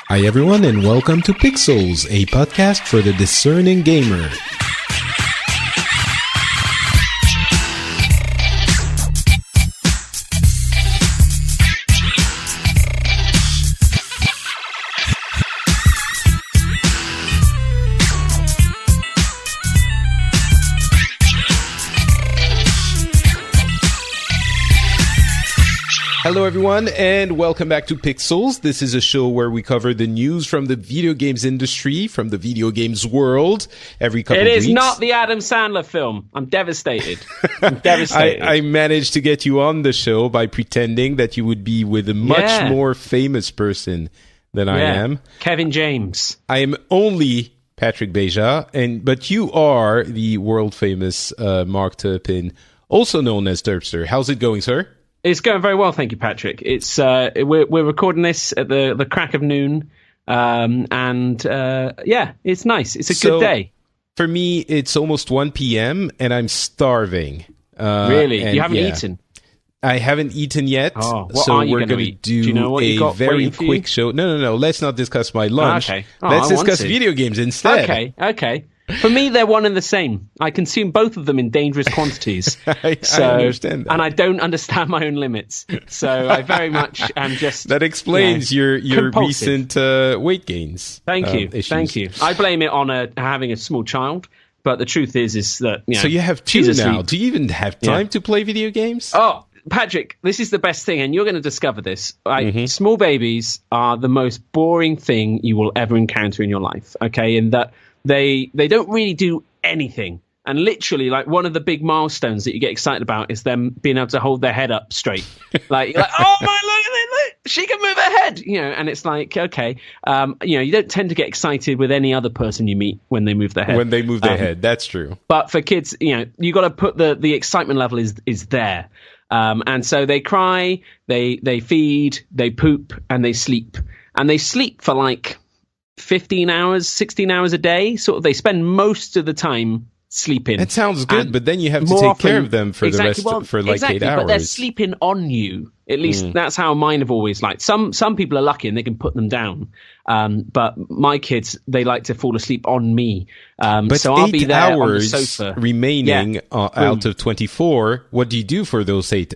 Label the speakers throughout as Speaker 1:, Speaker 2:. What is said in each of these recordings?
Speaker 1: Hi everyone and welcome to Pixels, a podcast for the discerning gamer. Hello everyone and welcome back to Pixels. This is a show where we cover the news from the video games industry, from the video games world, every couple of weeks.
Speaker 2: It is not the Adam Sandler film. I'm devastated.
Speaker 1: I managed to get you on the show by pretending that you would be with a much more famous person than I am.
Speaker 2: Kevin James.
Speaker 1: I am only Patrick Beja, but you are the world famous Mark Turpin, also known as Turpster. How's it going, sir?
Speaker 2: It's going very well, thank you, Patrick. It's we're recording this at the crack of noon, it's nice. It's a good day.
Speaker 1: For me, it's almost 1 p.m. and I'm starving.
Speaker 2: Really? You haven't eaten?
Speaker 1: I haven't eaten yet,
Speaker 2: so
Speaker 1: we're going to do a very quick show. No. Let's not discuss my lunch.
Speaker 2: Okay.
Speaker 1: Let's discuss video games instead.
Speaker 2: Okay. For me, they're one and the same. I consume both of them in dangerous quantities.
Speaker 1: I understand that.
Speaker 2: And I don't understand my own limits. So I very much am just...
Speaker 1: That explains your recent weight gains.
Speaker 2: Thank you. I blame it on having a small child. But the truth is that...
Speaker 1: So you have two now. Do you even have time to play video games?
Speaker 2: Oh, Patrick, this is the best thing, and you're going to discover this. Small babies are the most boring thing you will ever encounter in your life, okay? In that they don't really do anything. And literally, like, one of the big milestones that you get excited about is them being able to hold their head up straight. Like, oh my, look, she can move her head, and it's like, okay. You don't tend to get excited with any other person you meet when they move their head.
Speaker 1: When they move their head, that's true.
Speaker 2: But for kids, you got to put the excitement level is there. And so they cry, they feed, they poop, and they sleep. And they sleep for like 15 hours, 16 hours a day. Sort of, they spend most of the time sleeping.
Speaker 1: That sounds good, but then you have to take care of them for the rest for 8 hours.
Speaker 2: But they're sleeping on you. At least that's how mine have always liked. Some people are lucky and they can put them down. But my kids, they like to fall asleep on me.
Speaker 1: But
Speaker 2: so I'll be there on the sofa.
Speaker 1: 8 hours remaining out of 24. What do you do for those 8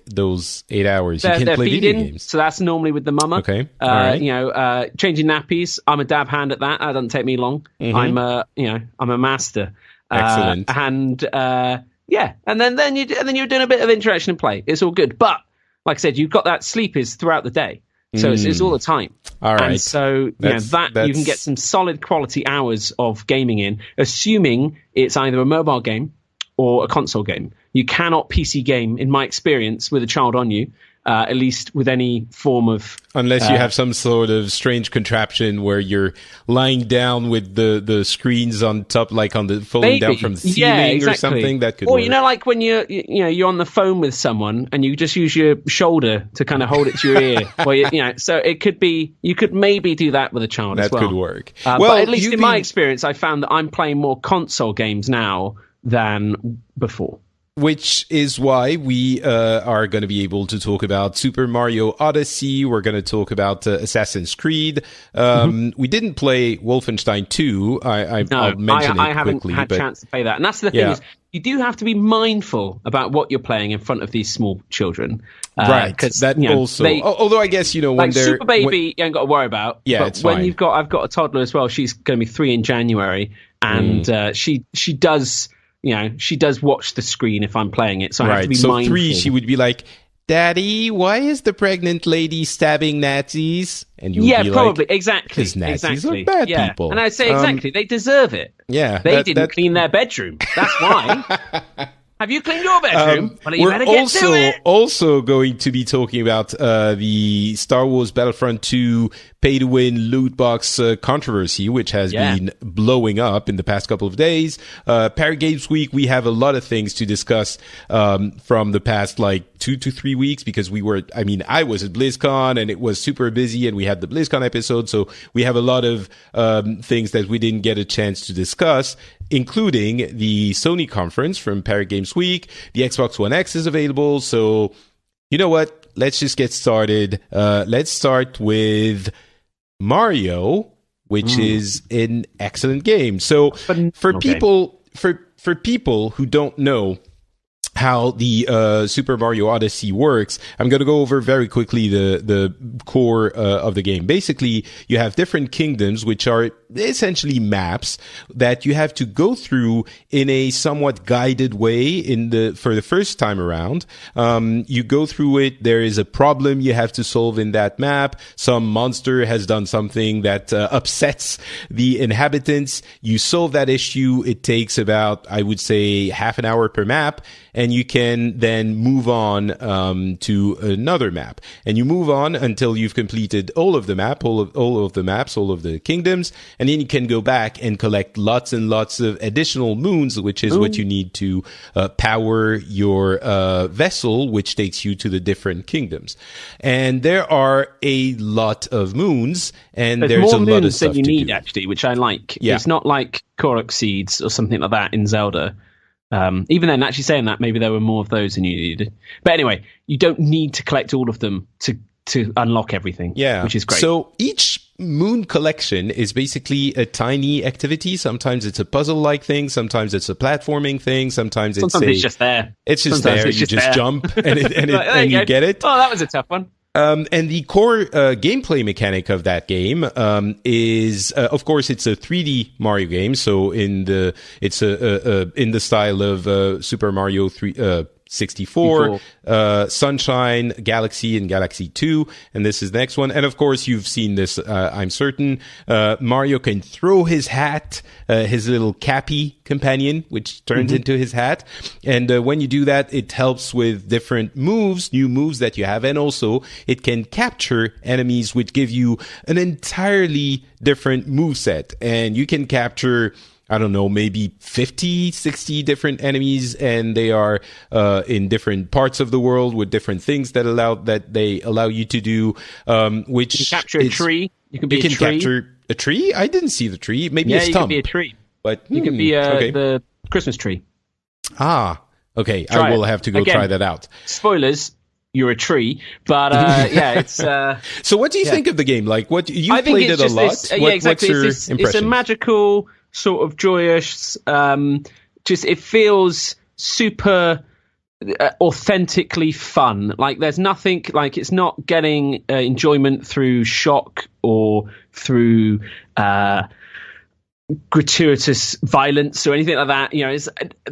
Speaker 1: hours? You can't play video games.
Speaker 2: So that's normally with the mama.
Speaker 1: Okay. All right.
Speaker 2: Changing nappies. I'm a dab hand at that. That doesn't take me long. I'm a master.
Speaker 1: Excellent.
Speaker 2: And then you're doing a bit of interaction and play. It's all good. But like I said, you've got that sleep is throughout the day. So it's all the time.
Speaker 1: All right.
Speaker 2: And so you can get some solid quality hours of gaming in, assuming it's either a mobile game or a console game. You cannot PC game, in my experience, with a child on you. At least with any form of...
Speaker 1: Unless you have some sort of strange contraption where you're lying down with the screens on top, like on the falling down from the ceiling or something, that could work.
Speaker 2: Or, like when you're on the phone with someone and you just use your shoulder to kind of hold it to your ear. So it could be... You could maybe do that with a child as well.
Speaker 1: That could work.
Speaker 2: But at least in my experience, I found that I'm playing more console games now than before.
Speaker 1: Which is why we are going to be able to talk about Super Mario Odyssey. We're going to talk about Assassin's Creed. We didn't play Wolfenstein 2. I'll mention it
Speaker 2: I haven't
Speaker 1: quickly,
Speaker 2: had a chance to play that. And that's the thing is, you do have to be mindful about what you're playing in front of these small children.
Speaker 1: Right. That also... although I guess, when
Speaker 2: like
Speaker 1: they're...
Speaker 2: Super Baby, you ain't got to worry about.
Speaker 1: Yeah,
Speaker 2: but
Speaker 1: it's
Speaker 2: when
Speaker 1: fine.
Speaker 2: I've got a toddler as well. She's going to be 3 in January. And she does... she does watch the screen if I'm playing it, so I have to be mindful.
Speaker 1: So 3, she would be like, "Daddy, why is the pregnant lady stabbing Nazis?" And you would be
Speaker 2: probably,
Speaker 1: like,
Speaker 2: exactly.
Speaker 1: Because Nazis are bad people.
Speaker 2: And I say exactly, they deserve it.
Speaker 1: Yeah.
Speaker 2: They didn't clean their bedroom. That's why. Have you cleaned your bedroom? Well, you better get to it.
Speaker 1: We're also going to be talking about the Star Wars Battlefront 2 pay-to-win loot box controversy, which has been blowing up in the past couple of days. Paris Games Week, we have a lot of things to discuss from the past, 2 to 3 weeks, because I was at BlizzCon and it was super busy and we had the BlizzCon episode, so we have a lot of things that we didn't get a chance to discuss, including the Sony conference from Paris Games Week. The Xbox One X is available, so you know what? Let's just get started. Let's start with Mario, which is an excellent game. So for people who don't know how the Super Mario Odyssey works, I'm going to go over very quickly the core of the game. Basically, you have different kingdoms, which are essentially maps that you have to go through in a somewhat guided way for the first time around. You go through it. There is a problem you have to solve in that map. Some monster has done something that upsets the inhabitants. You solve that issue. It takes about, I would say, half an hour per map. And you can then move on to another map, and you move on until you've completed all of the map, all of the maps, all of the kingdoms, and then you can go back and collect lots and lots of additional moons, which is what you need to power your vessel, which takes you to the different kingdoms. And there are a lot of moons, and there's a lot of stuff
Speaker 2: than you
Speaker 1: to
Speaker 2: need
Speaker 1: do.
Speaker 2: actually, which I like.
Speaker 1: Yeah.
Speaker 2: It's not like Korok seeds or something like that in Zelda. Even then, actually saying that, maybe there were more of those than you needed. But anyway, you don't need to collect all of them to unlock everything, which is great.
Speaker 1: So each moon collection is basically a tiny activity. Sometimes it's a puzzle-like thing. Sometimes it's a platforming thing. Sometimes it's
Speaker 2: just there.
Speaker 1: It's just
Speaker 2: Sometimes
Speaker 1: there.
Speaker 2: It's
Speaker 1: You just jump and you get it.
Speaker 2: Oh, that was a tough one.
Speaker 1: And the core gameplay mechanic of that game is, of course, it's a 3D Mario game. So in the style of Super Mario 64, Sunshine, Galaxy, and Galaxy 2. And this is the next one. And of course, you've seen this, I'm certain. Mario can throw his hat, his little cappy companion, which turns into his hat. And when you do that, it helps with different moves, new moves that you have. And also, it can capture enemies, which give you an entirely different moveset. And you can capture, I don't know, maybe 50, 60 different enemies, and they are in different parts of the world with different things that they allow you to do. Which
Speaker 2: you can capture a tree. You can
Speaker 1: capture a tree. I didn't see the tree. Maybe a stump.
Speaker 2: You can be a tree.
Speaker 1: But
Speaker 2: you can be the Christmas tree.
Speaker 1: Ah, okay. I will have to go try that out.
Speaker 2: Spoilers. You're a tree, but it's.
Speaker 1: So, what do you think of the game? Like, what you played it a lot?
Speaker 2: Exactly.
Speaker 1: What's your impression?
Speaker 2: It's a magical, sort of joyous. Just it feels super authentically fun. Like there's nothing. Like it's not getting enjoyment through shock or through gratuitous violence or anything like that. You know,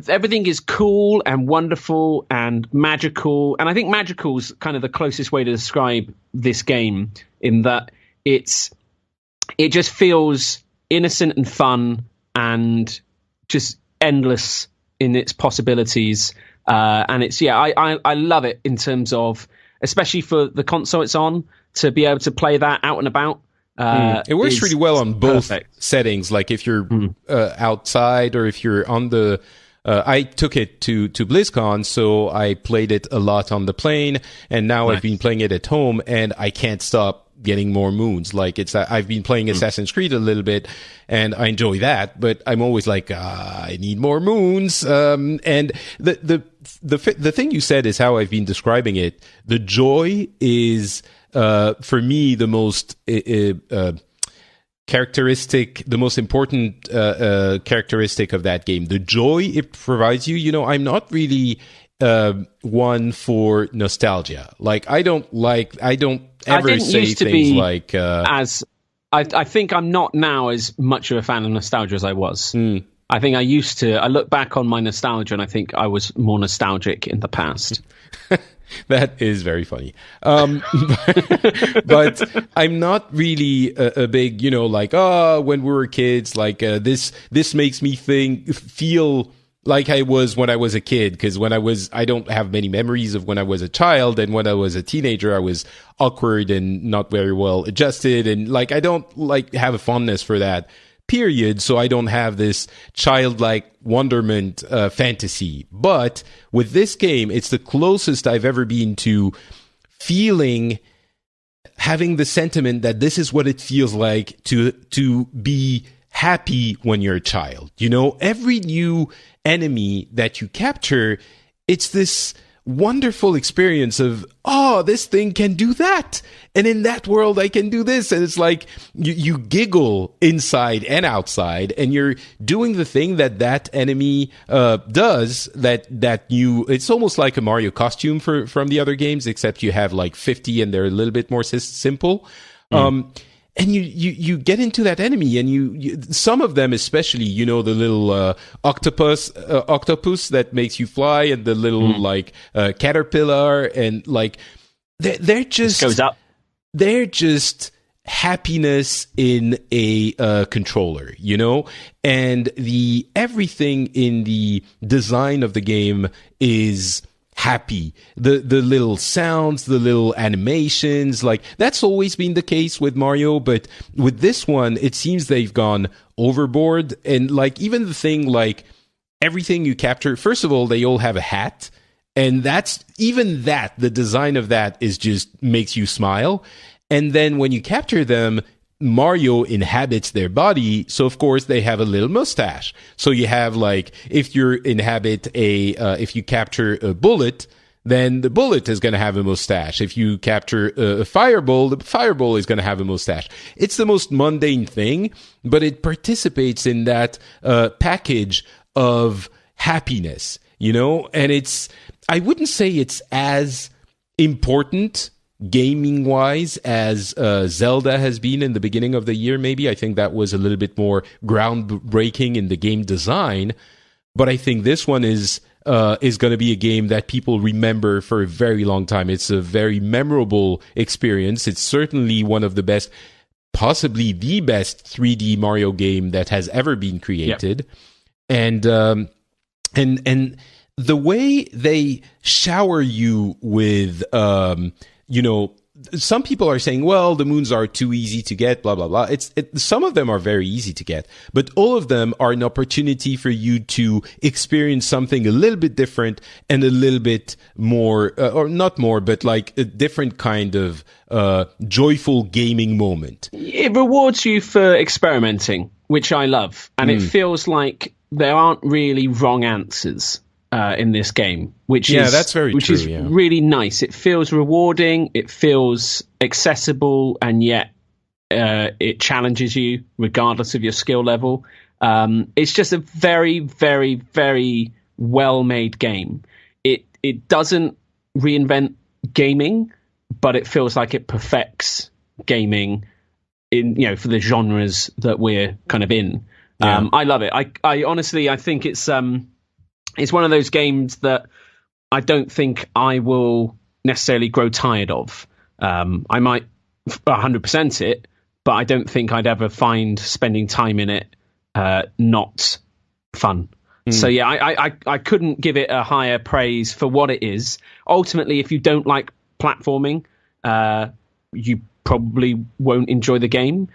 Speaker 2: everything is cool and wonderful and magical. And I think magical is kind of the closest way to describe this game, in that it just feels innocent and fun and just endless in its possibilities. And it's, I love it in terms of, especially for the console it's on, to be able to play that out and about.
Speaker 1: It works really well on both settings. Like if you're outside or if you're on the... I took it to BlizzCon, so I played it a lot on the plane, and now I've been playing it at home, and I can't stop getting more moons. Like I've been playing Assassin's Creed a little bit, and I enjoy that, but I'm always like, I need more moons. And the thing you said is how I've been describing it. The joy is... for me, the most characteristic, the most important characteristic of that game, the joy it provides you. You know, I'm not really one for nostalgia. Like, I don't ever say things like...
Speaker 2: I think I'm not now as much of a fan of nostalgia as I was. I think I look back on my nostalgia and I think I was more nostalgic in the past.
Speaker 1: That is very funny. But I'm not really a big, you know, like, when we were kids, like, this makes me feel like I was when I was a kid. Because I don't have many memories of when I was a child. And when I was a teenager, I was awkward and not very well adjusted. And like, I don't like have a fondness for that period, so I don't have this childlike wonderment fantasy. But with this game, it's the closest I've ever been to having the sentiment that this is what it feels like to be happy when you're a child. You know, every new enemy that you capture, it's this wonderful experience of, oh, this thing can do that. And in that world, I can do this. And it's like you giggle inside and outside, and you're doing the thing that enemy does. It's almost like a Mario costume from the other games, except you have like 50 and they're a little bit more simple. And you get into that enemy, and you some of them, especially, the little octopus that makes you fly, and the little caterpillar, and like they're just
Speaker 2: goes up.
Speaker 1: They're just happiness in a controller, and everything in the design of the game is happy. The little sounds, the little animations, like that's always been the case with Mario, but with this one, it seems they've gone overboard. And like even the thing, like everything you capture, first of all, they all have a hat, and the design of that is just makes you smile. And then when you capture them, Mario inhabits their body, so of course they have a little mustache. So you have like, if if you capture a bullet, then the bullet is going to have a mustache. If you capture a fireball, the fireball is going to have a mustache. It's the most mundane thing, but it participates in that package of happiness, and I wouldn't say it's as important gaming wise as Zelda has been in the beginning of the year. Maybe I think that was a little bit more groundbreaking in the game design, but I think this one is going to be a game that people remember for a very long time. It's a very memorable experience. It's certainly one of the best, possibly the best 3D Mario game that has ever been created. Yep. And the way they shower you with some people are saying, well, the moons are too easy to get, blah, blah, blah. Some of them are very easy to get, but all of them are an opportunity for you to experience something a little bit different and a little bit more, or not more, but like a different kind of joyful gaming moment.
Speaker 2: It rewards you for experimenting, which I love. And it feels like there aren't really wrong answers in this game, which
Speaker 1: that's very true,
Speaker 2: is really nice. It feels rewarding, it feels accessible, and yet it challenges you regardless of your skill level. It's just a very, very, very well-made game. It doesn't reinvent gaming, but it feels like it perfects gaming in for the genres that we're kind of in. I love it. I honestly, I think it's one of those games that I don't think I will necessarily grow tired of. I might 100% it, but I don't think I'd ever find spending time in it not fun. So yeah, I couldn't give it a higher praise for what it is. Ultimately, if you don't like platforming, you probably won't enjoy the game.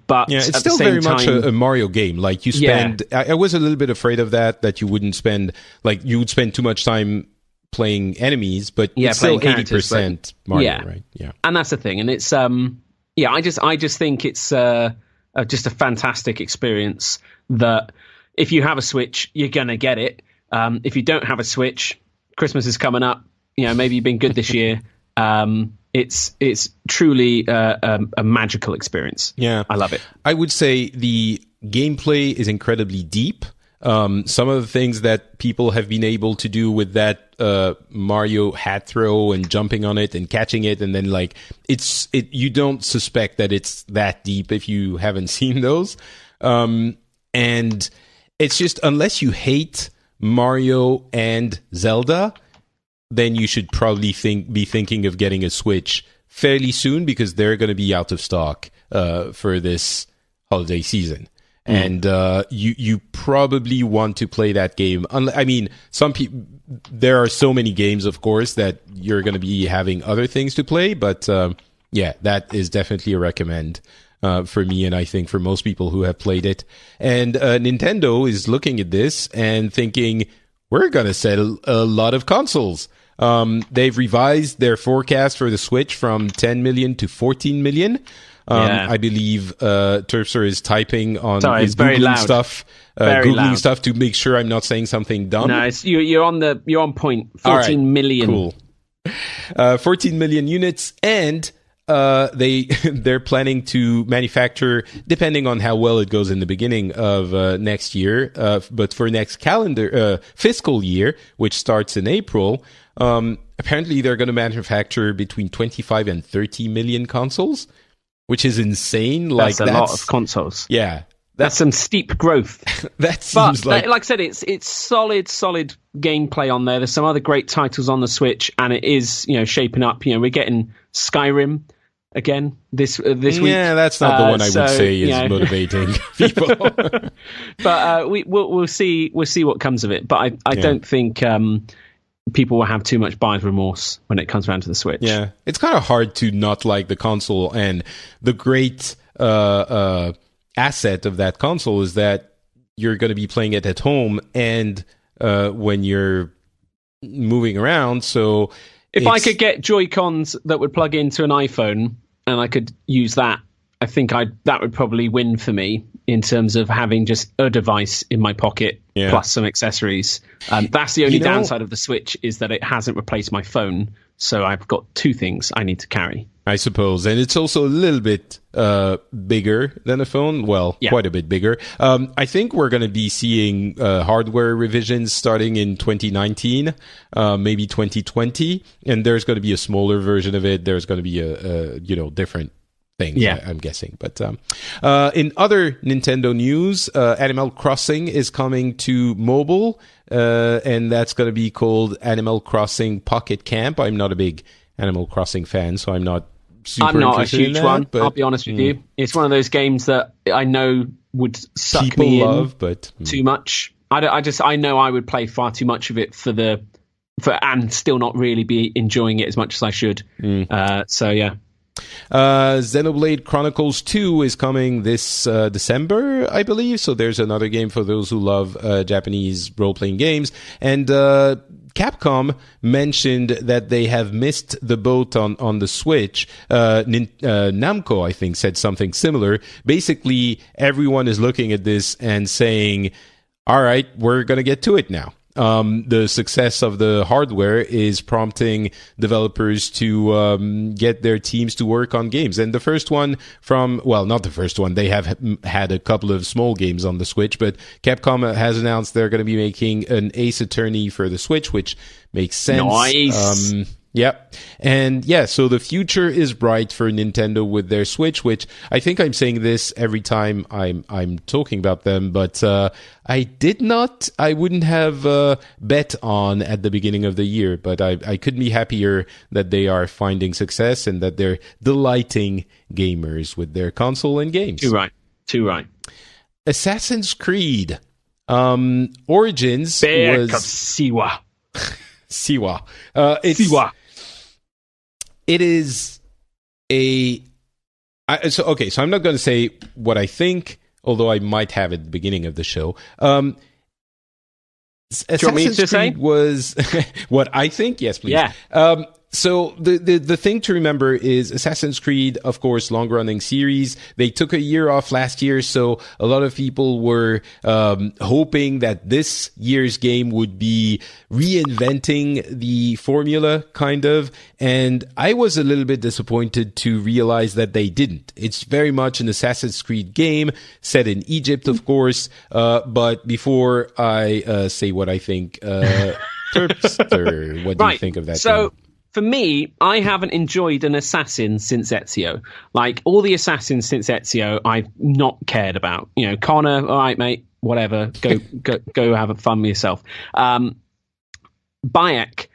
Speaker 2: But
Speaker 1: it's still very much a Mario game. Like you spend, I was a little bit afraid of that you wouldn't spend, like you would spend too much time playing enemies, but it's still 80% Mario, right? Yeah,
Speaker 2: and that's the thing. And it's I just think it's just a fantastic experience. That if you have a Switch, you're gonna get it. If you don't have a Switch, Christmas is coming up. Maybe you've been good this year. It's truly a magical experience.
Speaker 1: Yeah,
Speaker 2: I love it.
Speaker 1: I would say the gameplay is incredibly deep. Some of the things that people have been able to do with that Mario hat throw and jumping on it and catching it, and then like you don't suspect that it's that deep if you haven't seen those. And it's just, unless you hate Mario and Zelda, then you should probably be thinking of getting a Switch fairly soon, because they're going to be out of stock for this holiday season. And you probably want to play that game. I mean, there are so many games, of course, that you're going to be having other things to play. But that is definitely a recommend for me, and I think for most people who have played it. And Nintendo is looking at this and thinking, we're going to sell a lot of consoles. They've revised their forecast for the Switch from 10 million to 14 million. I believe Turpster is typing on his
Speaker 2: Googling
Speaker 1: stuff. Googling stuff to make sure I'm not saying something dumb.
Speaker 2: No, you're on point. 14 million.
Speaker 1: Cool. 14 million units, and they're planning to manufacture, depending on how well it goes in the beginning of next year, but for next fiscal year, which starts in April, apparently they're going to manufacture between 25 and 30 million consoles, which is insane.
Speaker 2: That's a lot of consoles.
Speaker 1: Yeah.
Speaker 2: That's some steep growth.
Speaker 1: That seems like
Speaker 2: I said, it's solid gameplay on there. There's some other great titles on the Switch, and it is shaping up. We're getting Skyrim again this week.
Speaker 1: Yeah, that's not the one I would say is motivating people.
Speaker 2: But we'll see what comes of it. But I don't think people will have too much buyer's remorse when it comes around to the Switch.
Speaker 1: Yeah, it's kind of hard to not like the console, and the great asset of that console is that you're going to be playing it at home and when you're moving around. So
Speaker 2: if I could get Joy-Cons that would plug into an iPhone and I could use that, I think that would probably win for me in terms of having just a device in my pocket plus some accessories. That's the only downside of the Switch, is that it hasn't replaced my phone. So I've got two things I need to carry,
Speaker 1: I suppose. And it's also a little bit bigger than a phone. Well, quite a bit bigger. I think we're going to be seeing hardware revisions starting in 2019, maybe 2020. And there's going to be a smaller version of it. There's going to be a different things, I'm guessing. But in other Nintendo news, Animal Crossing is coming to mobile, and that's going to be called Animal Crossing Pocket Camp. I'm not a big Animal Crossing fan, so I'm not super interested in that. I'm not a huge one,
Speaker 2: but I'll be honest with you. It's one of those games that I know would suck
Speaker 1: people
Speaker 2: me
Speaker 1: love, but
Speaker 2: too much. I know I would play far too much of it and still not really be enjoying it as much as I should. So yeah.
Speaker 1: Xenoblade Chronicles 2 is coming this December, I believe. So there's another game for those who love Japanese role-playing games. And Capcom mentioned that they have missed the boat on the Switch. Namco, I think, said something similar. Basically, everyone is looking at this and saying, all right, we're going to get to it now. The success of the hardware is prompting developers to get their teams to work on games. And the first one not the first one, they have had a couple of small games on the Switch, but Capcom has announced they're going to be making an Ace Attorney for the Switch, which makes sense.
Speaker 2: Nice.
Speaker 1: Yep. And so the future is bright for Nintendo with their Switch, which I think I'm saying this every time I'm talking about them, but I wouldn't have bet on at the beginning of the year, but I couldn't be happier that they are finding success and that they're delighting gamers with their console and games.
Speaker 2: Too right.
Speaker 1: Assassin's Creed Origins
Speaker 2: was Siwa.
Speaker 1: Siwa.
Speaker 2: Siwa.
Speaker 1: It is so I'm not going to say what I think, although I might have at the beginning of the show. Assassin's Creed was what I think. Yes, please.
Speaker 2: Yeah.
Speaker 1: So the thing to remember is Assassin's Creed, of course, long-running series. They took a year off last year, so a lot of people were hoping that this year's game would be reinventing the formula, kind of. And I was a little bit disappointed to realize that they didn't. It's very much an Assassin's Creed game set in Egypt, of course. But before I say what I think, Turpster, what do you think of that game?
Speaker 2: For me, I haven't enjoyed an assassin since Ezio. Like, all the assassins since Ezio, I've not cared about. Connor, all right, mate, whatever. Go have fun with yourself. Bayek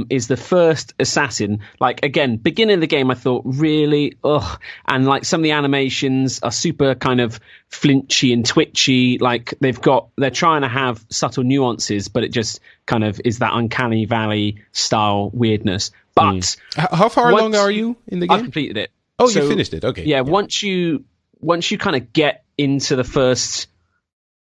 Speaker 2: is the first assassin. Like, again, beginning of the game, I thought, really, ugh. And, like, some of the animations are super kind of flinchy and twitchy. Like, they're trying to have subtle nuances, but it just kind of is that uncanny valley style weirdness. But
Speaker 1: how far along are you in the game?
Speaker 2: I've completed it.
Speaker 1: Oh, you finished it. Okay.
Speaker 2: Yeah. Once you kind of get into the first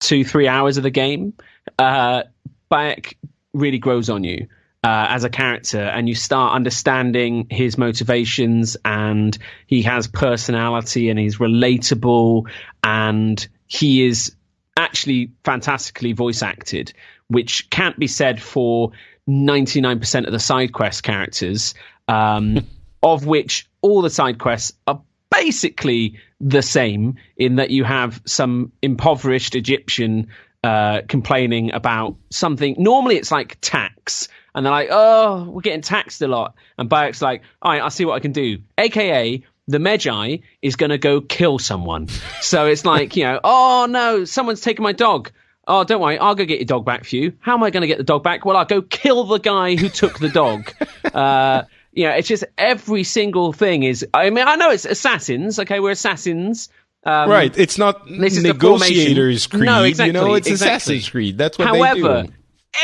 Speaker 2: 2-3 hours of the game, Bayek really grows on you. as a character, and you start understanding his motivations, and he has personality, and he's relatable, and he is actually fantastically voice acted, which can't be said for 99% of the side quest characters, of which all the side quests are basically the same, in that you have some impoverished Egyptian complaining about something. Normally it's like tax, and they're like, oh, we're getting taxed a lot, and Bayek's like, all right, I'll see what I can do, aka the Magi is going to go kill someone. So it's like, oh no, someone's taken my dog. Oh, don't worry, I'll go get your dog back for you. How am I going to get the dog back? Well, I'll go kill the guy who took the dog. It's just every single thing is, I mean, I know it's assassins. Okay, we're assassins.
Speaker 1: Right, it's not Negotiators Creed. No, exactly. It's Assassin's Creed. That's what they do.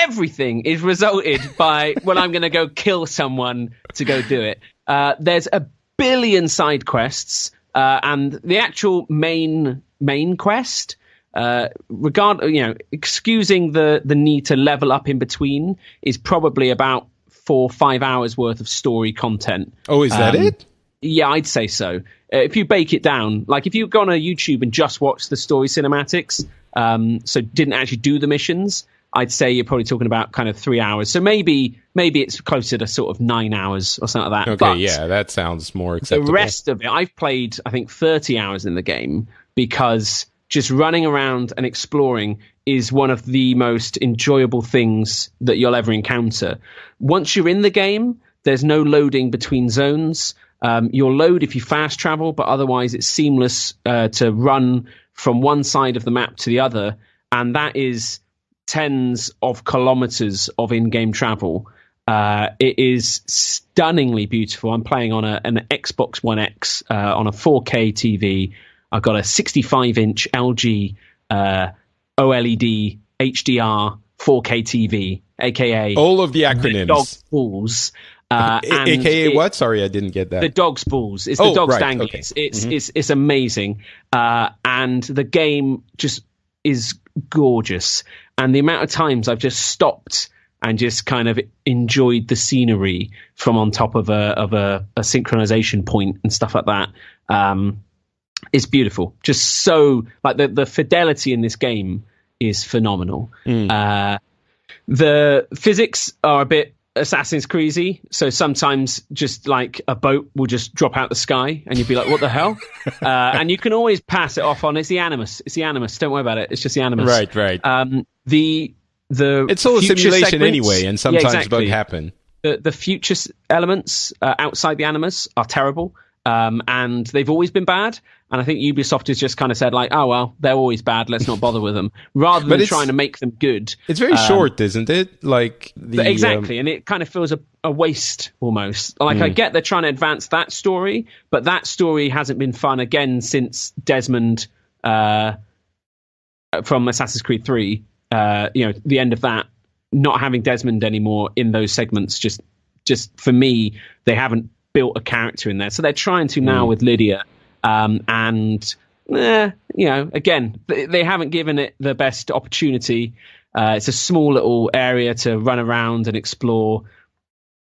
Speaker 2: Everything is resulted by, well, I'm going to go kill someone to go do it. There's a billion side quests, and the actual main quest, excusing the need to level up in between, is probably about 4 or 5 hours worth of story content.
Speaker 1: Oh, is that it?
Speaker 2: Yeah, I'd say so. If you bake it down, like if you go on a YouTube and just watch the story cinematics, so didn't actually do the missions, I'd say you're probably talking about kind of 3 hours. So maybe it's closer to sort of 9 hours or something like that.
Speaker 1: Okay, yeah, that sounds more acceptable.
Speaker 2: The rest of it, I've played, I think, 30 hours in the game, because just running around and exploring is one of the most enjoyable things that you'll ever encounter. Once you're in the game, there's no loading between zones. You'll load if you fast travel, but otherwise it's seamless to run from one side of the map to the other. And that is tens of kilometers of in-game travel. It is stunningly beautiful. I'm playing on an Xbox One X on a 4K TV. I've got a 65-inch LG OLED HDR 4K TV, aka
Speaker 1: all of the acronyms.
Speaker 2: The dog's balls.
Speaker 1: AKA what? Sorry, I didn't get that.
Speaker 2: The dog's balls. It's the dog's danglies.
Speaker 1: Okay.
Speaker 2: It's amazing. And the game just is gorgeous. And the amount of times I've just stopped and just kind of enjoyed the scenery from on top of a synchronization point and stuff like that. It's beautiful. Just so, like, the fidelity in this game is phenomenal. The physics are a bit Assassin's Creed-y, so sometimes just like a boat will just drop out the sky and you'd be like, what the hell? And you can always pass it off on, it's the Animus, don't worry about it, it's just the Animus.
Speaker 1: Right.
Speaker 2: It's
Speaker 1: all a simulation anyway, and sometimes bugs happen.
Speaker 2: The future elements outside the Animus are terrible, and they've always been bad. And I think Ubisoft has just kind of said, like, oh, well, they're always bad, let's not bother with them, rather than trying to make them good.
Speaker 1: It's very short, isn't it? Like
Speaker 2: exactly, and it kind of feels a waste almost. Like, I get they're trying to advance that story, but that story hasn't been fun again since Desmond from Assassin's Creed 3. The end of that, not having Desmond anymore in those segments, just for me, they haven't built a character in there. So they're trying to now with Lydia. Again, they haven't given it the best opportunity. It's a small little area to run around and explore.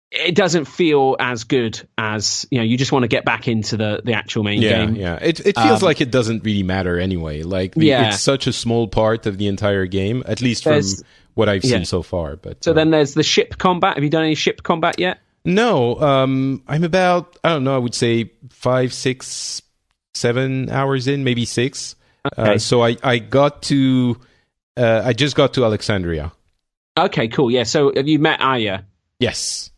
Speaker 2: It doesn't feel as good as, you just want to get back into the actual main game.
Speaker 1: Yeah, it feels like it doesn't really matter anyway. Like, it's such a small part of the entire game, at least from what I've seen so far. But
Speaker 2: so then there's the ship combat. Have you done any ship combat yet?
Speaker 1: No, I'm about, I don't know, I would say 5, 6, 7 hours in, maybe 6. Okay. So I just got to Alexandria.
Speaker 2: Okay, cool. Yeah. So have you met Aya?
Speaker 1: Yes.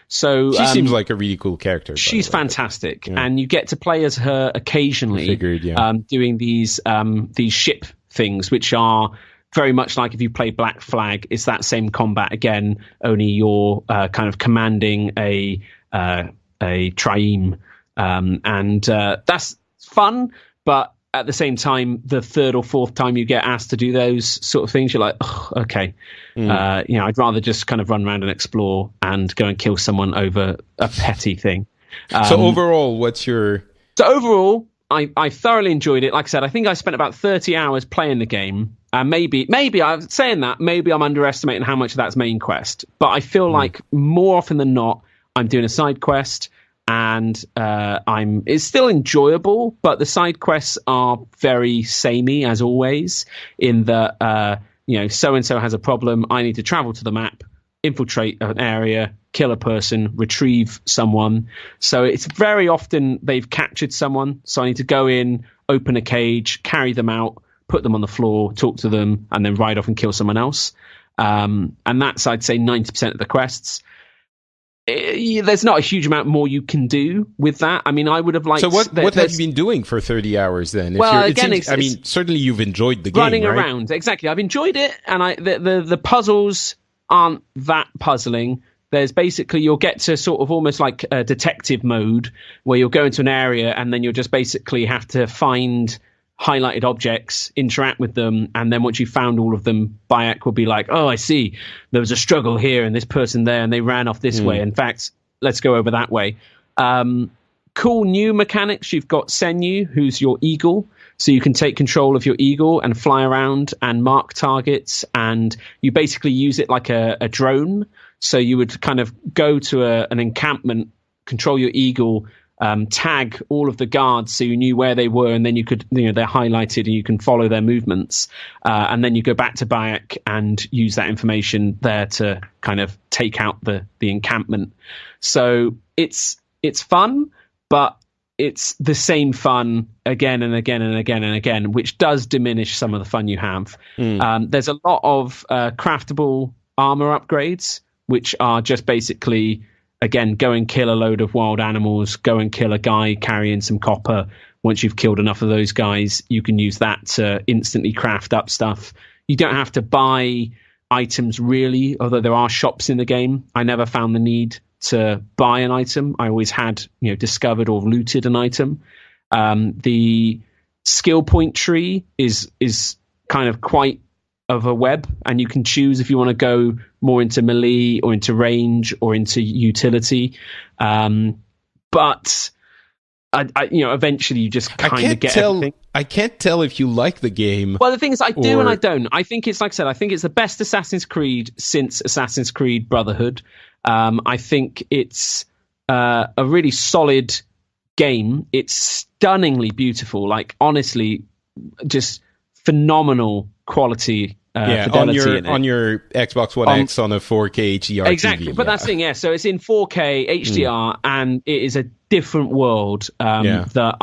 Speaker 2: So
Speaker 1: she seems like a really cool character.
Speaker 2: She's fantastic, and you get to play as her occasionally. Doing these ship things, which are very much like if you play Black Flag. It's that same combat again, only you're kind of commanding a trieme, and that's fun. But at the same time, the third or fourth time you get asked to do those sort of things, you're like, oh, okay. I'd rather just kind of run around and explore and go and kill someone over a petty thing.
Speaker 1: So overall, I
Speaker 2: thoroughly enjoyed it. Like I said, I think I spent about 30 hours playing the game. And maybe I'm saying that, maybe I'm underestimating how much of that's main quest. But I feel like more often than not, I'm doing a side quest, and it's still enjoyable, but the side quests are very samey as always, in that so and so has a problem, I need to travel to the map, infiltrate an area, kill a person, retrieve someone. So it's very often they've captured someone, so I need to go in, open a cage, carry them out, put them on the floor, talk to them, and then ride off and kill someone else. And that's, I'd say, 90% of the quests. There's not a huge amount more you can do with that. I mean, I would have liked...
Speaker 1: So what have you been doing for 30 hours then?
Speaker 2: Well,
Speaker 1: certainly you've enjoyed the game,
Speaker 2: running
Speaker 1: right?
Speaker 2: around, exactly. I've enjoyed it, and the puzzles aren't that puzzling. There's basically, you'll get to sort of almost like a detective mode, where you'll go into an area and then you'll just basically have to find highlighted objects, interact with them, and then once you've found all of them, Bayek will be like, oh, I see, there was a struggle here and this person there and they ran off this way. In fact, let's go over that way. Cool new mechanics. You've got Senyu, who's your eagle, so you can take control of your eagle and fly around and mark targets, and you basically use it like a drone. So you would kind of go to an encampment, control your eagle, tag all of the guards so you knew where they were, and then you could, they're highlighted and you can follow their movements. And then you go back to Bayek and use that information there to kind of take out the encampment. So it's fun, but it's the same fun again and again and again and again, which does diminish some of the fun you have. There's a lot of craftable armor upgrades, which are just basically, again, go and kill a load of wild animals, go and kill a guy carrying some copper. Once you've killed enough of those guys, you can use that to instantly craft up stuff. You don't have to buy items really, although there are shops in the game. I never found the need to buy an item. I always had, discovered or looted an item. The skill point tree is kind of quite of a web, and you can choose if you want to go more into melee or into range or into utility. But eventually you just kind of get everything.
Speaker 1: I can't tell if you like the game.
Speaker 2: Well, the thing is, I do and I don't. I think it's, like I said, I think it's the best Assassin's Creed since Assassin's Creed Brotherhood. I think it's a really solid game. It's stunningly beautiful. Like, honestly, just phenomenal quality. Fidelity
Speaker 1: on your Xbox One X on a 4K HDR
Speaker 2: exactly, TV, but that's the thing, yeah. So it's in 4K HDR, and it is a different world that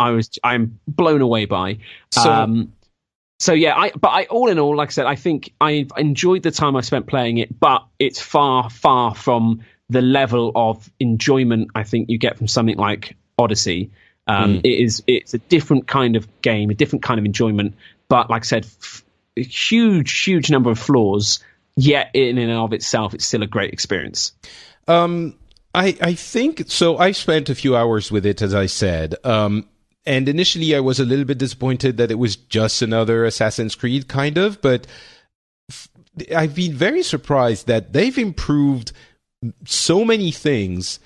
Speaker 2: I'm blown away by. So yeah, all in all, like I said, I think I've enjoyed the time I spent playing it, but it's far, far from the level of enjoyment I think you get from something like Odyssey. It's a different kind of game, a different kind of enjoyment, but like I said, a huge number of flaws, yet in and of itself, it's still a great experience.
Speaker 1: I think so. I spent a few hours with it, as I said. And initially I was a little bit disappointed that it was just another Assassin's Creed, kind of, but I've been very surprised that they've improved so many things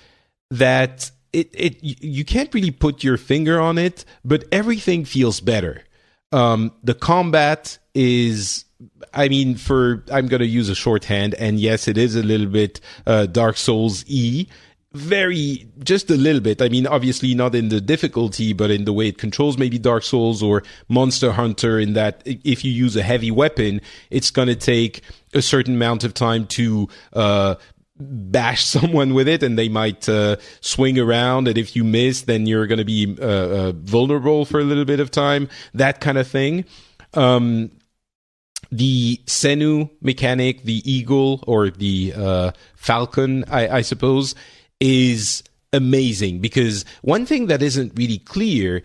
Speaker 1: that you can't really put your finger on it, but everything feels better. The combat is, I'm going to use a shorthand, and yes, it is a little bit Dark Souls-y. Just a little bit. Obviously not in the difficulty, but in the way it controls maybe Dark Souls or Monster Hunter, in that if you use a heavy weapon, it's going to take a certain amount of time to bash someone with it, and they might swing around, and if you miss, then you're going to be vulnerable for a little bit of time, that kind of thing. The Senyu mechanic, the eagle or the falcon, I suppose, is amazing, because one thing that isn't really clear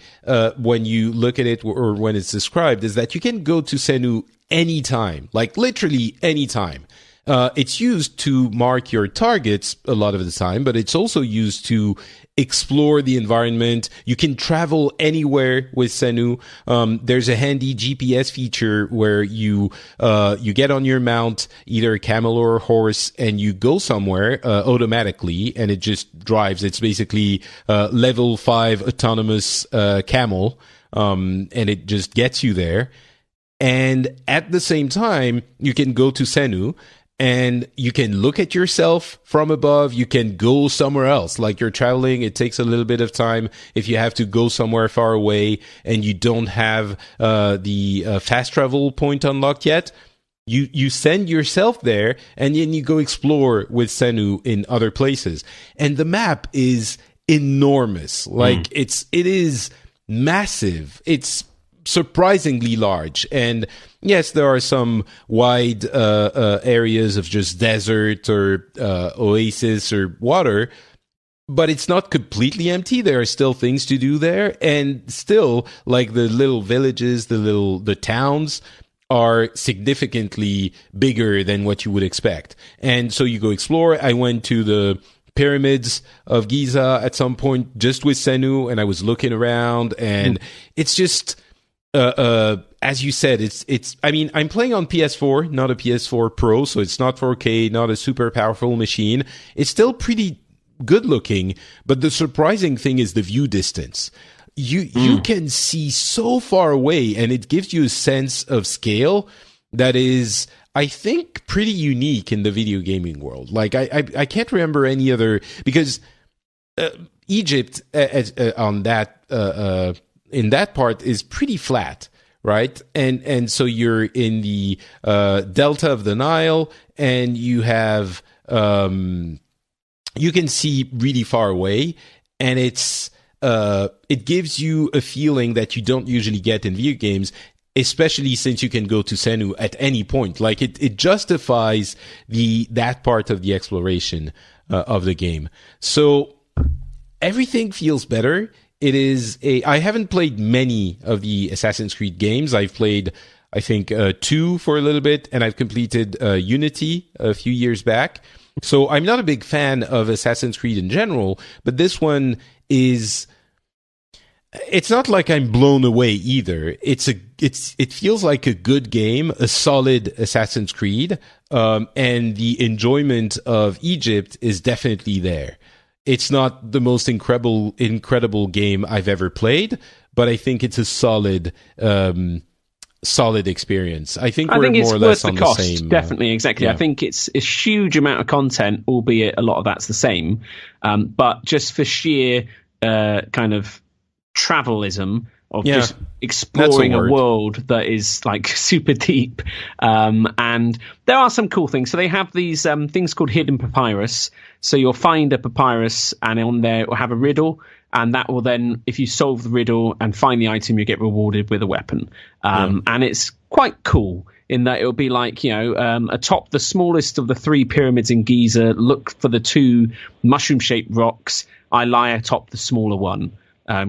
Speaker 1: when you look at it or when it's described is that you can go to Senyu anytime, like literally anytime. It's used to mark your targets a lot of the time, but it's also used to explore the environment. You can travel anywhere with Senyu. There's a handy GPS feature where you get on your mount, either a camel or a horse, and you go somewhere automatically, and it just drives. It's basically level 5 autonomous camel, and it just gets you there. And at the same time, you can go to Senu and you can look at yourself from above. You can go somewhere else. Like you're traveling, it takes a little bit of time. If you have to go somewhere far away and you don't have the fast travel point unlocked yet, you send yourself there and then you go explore with Senu in other places. And the map is enormous. Like it is massive. It's surprisingly large. And yes, there are some wide areas of just desert or oasis or water, but it's not completely empty. There are still things to do there, and still, like the little villages, the towns are significantly bigger than what you would expect. And so you go explore. I went to the pyramids of Giza at some point just with Senu, and I was looking around, and it's just as you said, I mean, I'm playing on PS4, not a PS4 Pro, so it's not 4K, not a super powerful machine. It's still pretty good looking, but the surprising thing is the view distance. You can see so far away, and it gives you a sense of scale that is, I think, pretty unique in the video gaming world. Like, I can't remember any other, because Egypt on that in that part is pretty flat, right? And so you're in the delta of the Nile, and you have you can see really far away, and it gives you a feeling that you don't usually get in video games, especially since you can go to Senu at any point. Like it justifies that part of the exploration of the game. So everything feels better. I haven't played many of the Assassin's Creed games. I've played, I think, 2 for a little bit, and I've completed Unity a few years back. So I'm not a big fan of Assassin's Creed in general, but this one it's not like I'm blown away either. It feels like a good game, a solid Assassin's Creed, and the enjoyment of Egypt is definitely there. It's not the most incredible game I've ever played, but I think it's a solid experience. I think we're more or less on the same.
Speaker 2: Definitely, exactly. Yeah. I think it's a huge amount of content, albeit a lot of that's the same. But just for sheer kind of travelism of just exploring a world that is like super deep. And there are some cool things. So they have these things called hidden papyrus. So you'll find a papyrus, and on there it will have a riddle. And that will then, if you solve the riddle and find the item, you get rewarded with a weapon. And it's quite cool in that it'll be like, atop the smallest of the 3 pyramids in Giza, look for the 2 mushroom-shaped rocks. I lie atop the smaller one,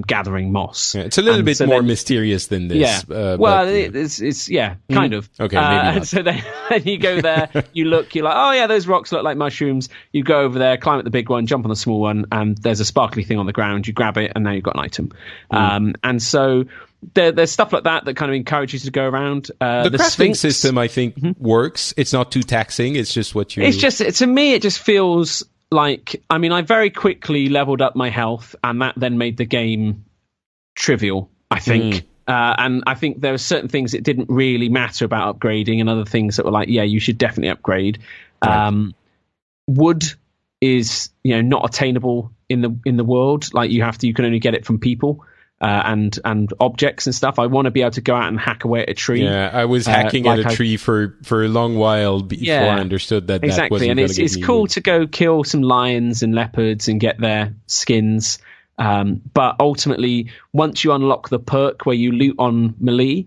Speaker 2: gathering moss.
Speaker 1: Yeah, it's a little bit more mysterious than this.
Speaker 2: Yeah. It's kind of.
Speaker 1: Okay, maybe not.
Speaker 2: So then you go there, you look, you're like, oh yeah, those rocks look like mushrooms. You go over there, climb at the big one, jump on the small one, and there's a sparkly thing on the ground. You grab it, and now you've got an item. And so there's stuff like that kind of encourages you to go around.
Speaker 1: The crafting Sphinx system, I think, works. It's not too taxing. It's just what you...
Speaker 2: It's just, to me, it just feels... like, I mean, I very quickly leveled up my health, and that then made the game trivial, I think. And I think there were certain things that didn't really matter about upgrading, and other things that were like, yeah, you should definitely upgrade. Right. Wood is, not attainable in the world. Like you can only get it from people. And objects and stuff. I want to be able to go out and hack away at a tree.
Speaker 1: Yeah, I was hacking at a tree for a long while before I understood that
Speaker 2: exactly.
Speaker 1: That wasn't
Speaker 2: and it's cool to go kill some lions and leopards and get their skins. But ultimately, once you unlock the perk where you loot on melee,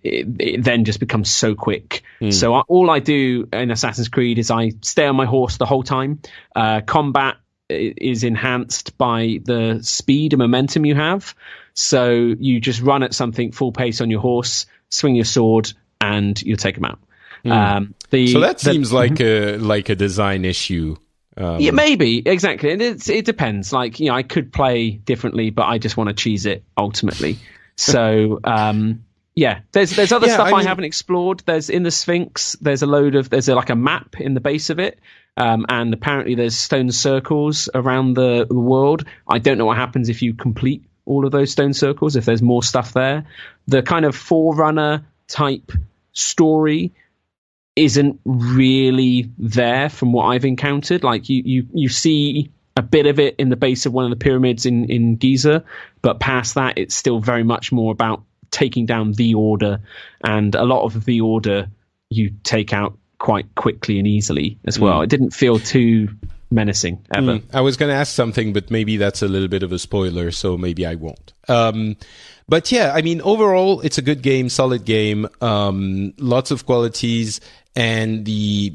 Speaker 2: it then just becomes so quick. So all I do in Assassin's Creed is I stay on my horse the whole time. Combat is enhanced by the speed and momentum you have. So you just run at something full pace on your horse, swing your sword, and you'll take them out.
Speaker 1: So that seems like a design issue.
Speaker 2: Yeah, maybe, exactly. And it depends. Like, I could play differently, but I just want to cheese it ultimately. So there's other stuff I haven't explored. There's in the Sphinx, there's a map in the base of it. And apparently there's stone circles around the world. I don't know what happens if you complete all of those stone circles, if there's more stuff there. The kind of forerunner type story isn't really there from what I've encountered. Like you see a bit of it in the base of one of the pyramids in Giza, but past that, it's still very much more about taking down the Order, and a lot of the Order you take out quite quickly and easily as well. It didn't feel too menacing ever.
Speaker 1: I was going to ask something, but maybe that's a little bit of a spoiler, so maybe I won't. But yeah, I mean, overall, it's a good game, solid game, lots of qualities, and the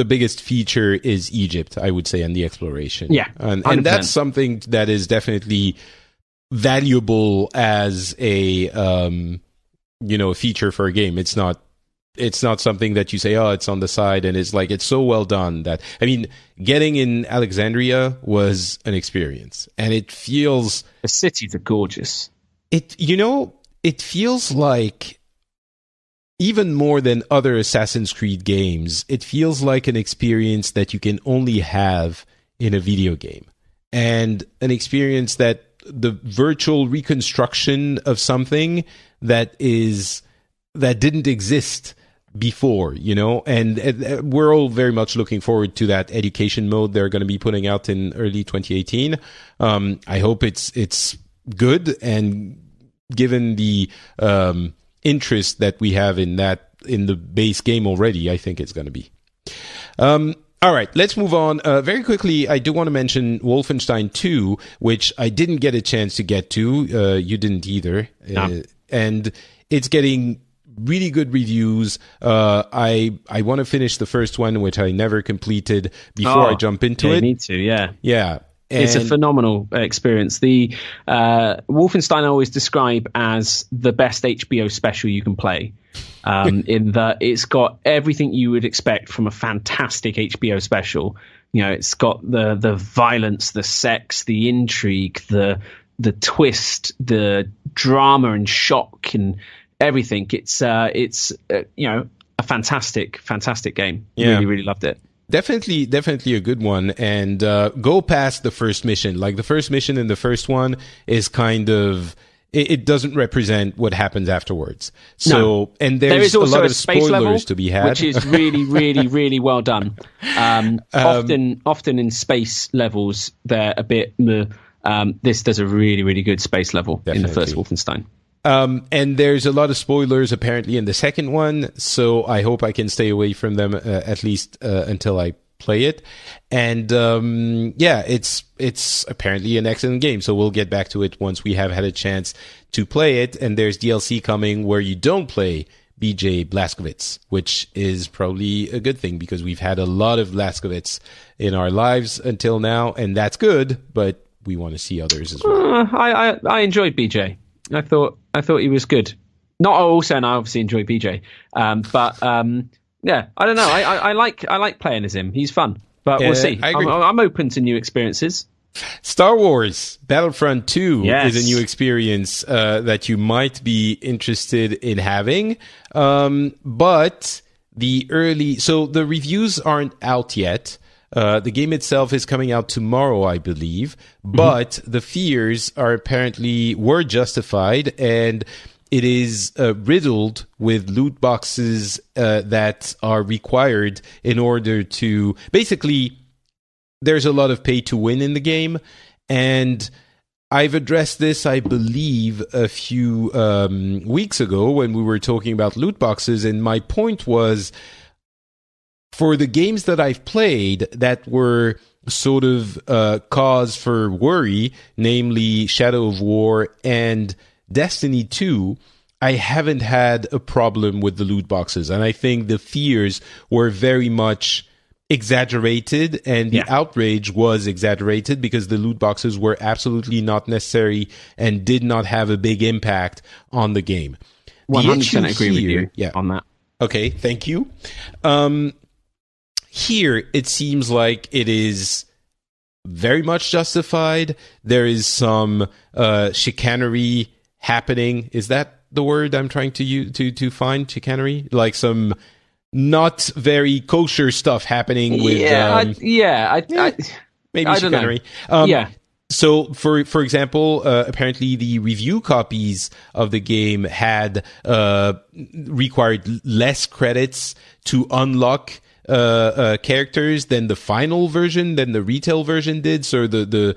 Speaker 1: biggest feature is Egypt, I would say, and the exploration.
Speaker 2: Yeah,
Speaker 1: and that's something that is definitely valuable as a feature for a game. It's not something that you say, oh, it's on the side, and it's so well done that, I mean, getting in Alexandria was an experience, and it feels...
Speaker 2: The cities are gorgeous.
Speaker 1: It feels like, even more than other Assassin's Creed games, it feels like an experience that you can only have in a video game, and an experience that the virtual reconstruction of something that didn't exist before, and we're all very much looking forward to that education mode they're going to be putting out in early 2018. I hope it's good, and given the interest that we have in the base game already, I think it's going to be. All right, let's move on. Very quickly, I do want to mention Wolfenstein 2, which I didn't get a chance to get to. You didn't either.
Speaker 2: No.
Speaker 1: And it's getting really good reviews. I want to finish the first one, which I never completed before I jump into it.
Speaker 2: You need to, yeah.
Speaker 1: Yeah.
Speaker 2: It's a phenomenal experience. The Wolfenstein I always describe as the best HBO special you can play, in that it's got everything you would expect from a fantastic HBO special. It's got the violence, the sex, the intrigue, the twist, the drama and shock, and everything. It's a fantastic game.
Speaker 1: Yeah.
Speaker 2: Really, really loved it.
Speaker 1: Definitely a good one, and go past the first mission. Like, the first mission in the first one is kind of, it doesn't represent what happens afterwards. So,
Speaker 2: no.
Speaker 1: And there is also a lot of spoilers level, to be had,
Speaker 2: which is really, really, really well done. Often in space levels, they're a bit. This does a really, really good space level in the first Wolfenstein.
Speaker 1: And there's a lot of spoilers apparently in the second one, so I hope I can stay away from them at least until I play it. And it's apparently an excellent game, so we'll get back to it once we have had a chance to play it. And there's DLC coming where you don't play BJ Blazkowicz, which is probably a good thing, because we've had a lot of Blazkowicz in our lives until now, and that's good, but we want to see others as well.
Speaker 2: I enjoyed BJ. I thought he was good. Not all saying I obviously enjoy BJ, but yeah, I don't know. I like playing as him. He's fun, but we'll see. I'm open to new experiences.
Speaker 1: Star Wars Battlefront 2
Speaker 2: yes.
Speaker 1: is a new experience that you might be interested in having, but the reviews aren't out yet. The game itself is coming out tomorrow, I believe, but the fears were justified, and it is riddled with loot boxes that are required in order to... Basically, there's a lot of pay to win in the game, and I've addressed this, I believe, a few weeks ago when we were talking about loot boxes, and my point was... For the games that I've played that were sort of cause for worry, namely Shadow of War and Destiny 2, I haven't had a problem with the loot boxes. And I think the fears were very much exaggerated, and the outrage was exaggerated, because the loot boxes were absolutely not necessary and did not have a big impact on the game.
Speaker 2: 100% agree with you on that.
Speaker 1: Okay, thank you. Here, it seems like it is very much justified. There is some chicanery happening. Is that the word I'm trying to find? Chicanery? Like some not very kosher stuff happening with...
Speaker 2: maybe
Speaker 1: chicanery. So, for example, apparently the review copies of the game had required less credits to unlock characters than the final version, than the retail version did. So the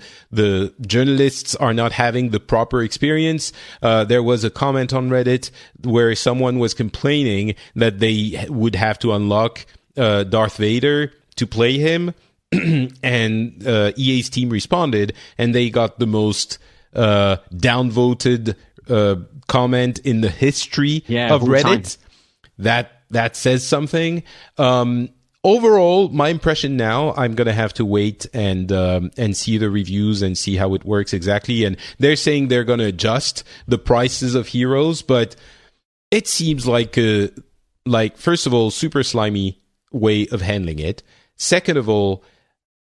Speaker 1: journalists are not having the proper experience. There was a comment on Reddit where someone was complaining that they would have to unlock Darth Vader to play him. And EA's team responded, and they got the most downvoted comment in the history of Reddit. That says something. Overall, my impression now, I'm gonna have to wait and see the reviews and see how it works exactly. And they're saying they're gonna adjust the prices of heroes, but it seems like first of all, super slimy way of handling it. Second of all,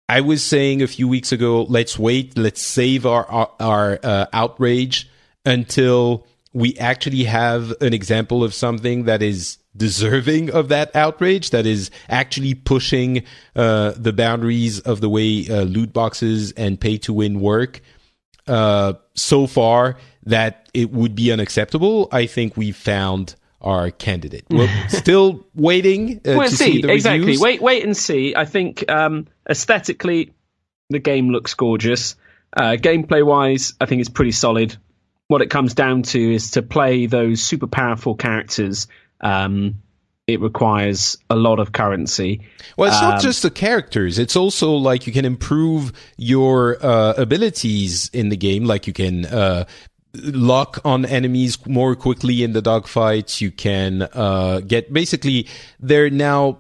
Speaker 1: I was saying a few weeks ago, let's wait, let's save our outrage until we actually have an example of something that is deserving of that outrage, that is actually pushing the boundaries of the way loot boxes and pay to win work so far that it would be unacceptable. I think we've found our candidate. We're still waiting to see the
Speaker 2: exactly.
Speaker 1: reviews.
Speaker 2: Wait and see. I think aesthetically, the game looks gorgeous. Gameplay-wise, I think it's pretty solid. What it comes down to is to play those super powerful characters. It requires a lot of currency.
Speaker 1: Well, it's not just the characters. It's also like you can improve your abilities in the game. Like you can lock on enemies more quickly in the dogfights. You can get, basically they're now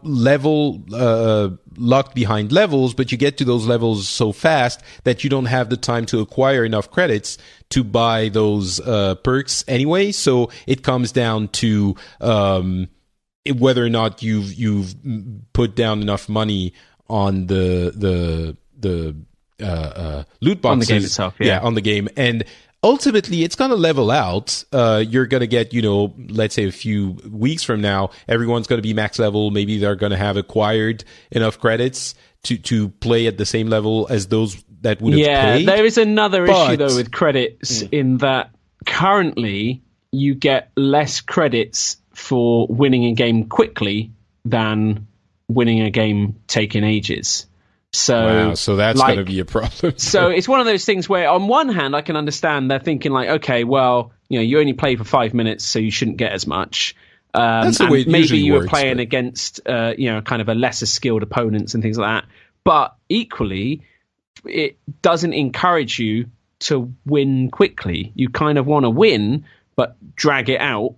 Speaker 1: locked behind levels, but you get to those levels so fast that you don't have the time to acquire enough credits to buy those perks anyway. So it comes down to whether or not you've put down enough money on the loot boxes
Speaker 2: on the game itself. Yeah,
Speaker 1: on the game. And ultimately, it's going to level out. You're going to get, let's say a few weeks from now, everyone's going to be max level. Maybe they're going to have acquired enough credits to play at the same level as those that would have paid.
Speaker 2: Yeah, there is another issue, though, with credits in that currently you get less credits for winning a game quickly than winning a game taking ages. So
Speaker 1: that's going to be a problem.
Speaker 2: So it's one of those things where, on one hand, I can understand they're thinking like, okay, well, you only play for 5 minutes, so you shouldn't get as much.
Speaker 1: That's the way it
Speaker 2: maybe
Speaker 1: usually
Speaker 2: you
Speaker 1: works,
Speaker 2: were playing against, kind of a lesser skilled opponents and things like that. But equally, it doesn't encourage you to win quickly. You kind of want to win, but drag it out.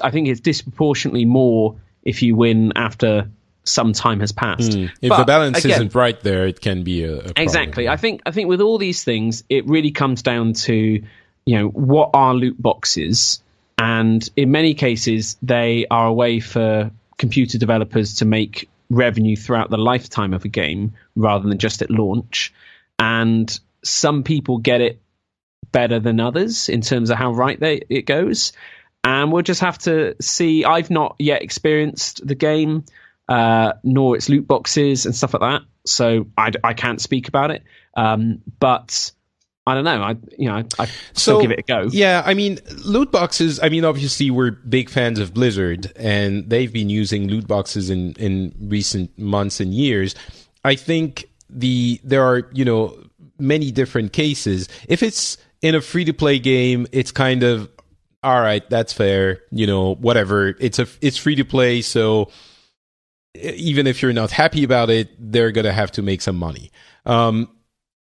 Speaker 2: I think it's disproportionately more if you win after some time has passed.
Speaker 1: If the balance isn't right there, it can be a problem.
Speaker 2: Exactly. I think with all these things, it really comes down to, what are loot boxes? And in many cases, they are a way for computer developers to make revenue throughout the lifetime of a game rather than just at launch. And some people get it better than others in terms of how right it goes. And we'll just have to see. I've not yet experienced the game, nor its loot boxes and stuff like that. So I can't speak about it. But I don't know. I still give it a go.
Speaker 1: Yeah, I mean, loot boxes. I mean, obviously, we're big fans of Blizzard, and they've been using loot boxes in recent months and years. I think there are many different cases. If it's in a free to play game, it's kind of all right. That's fair. Whatever. It's free to play, so even if you're not happy about it, they're gonna have to make some money.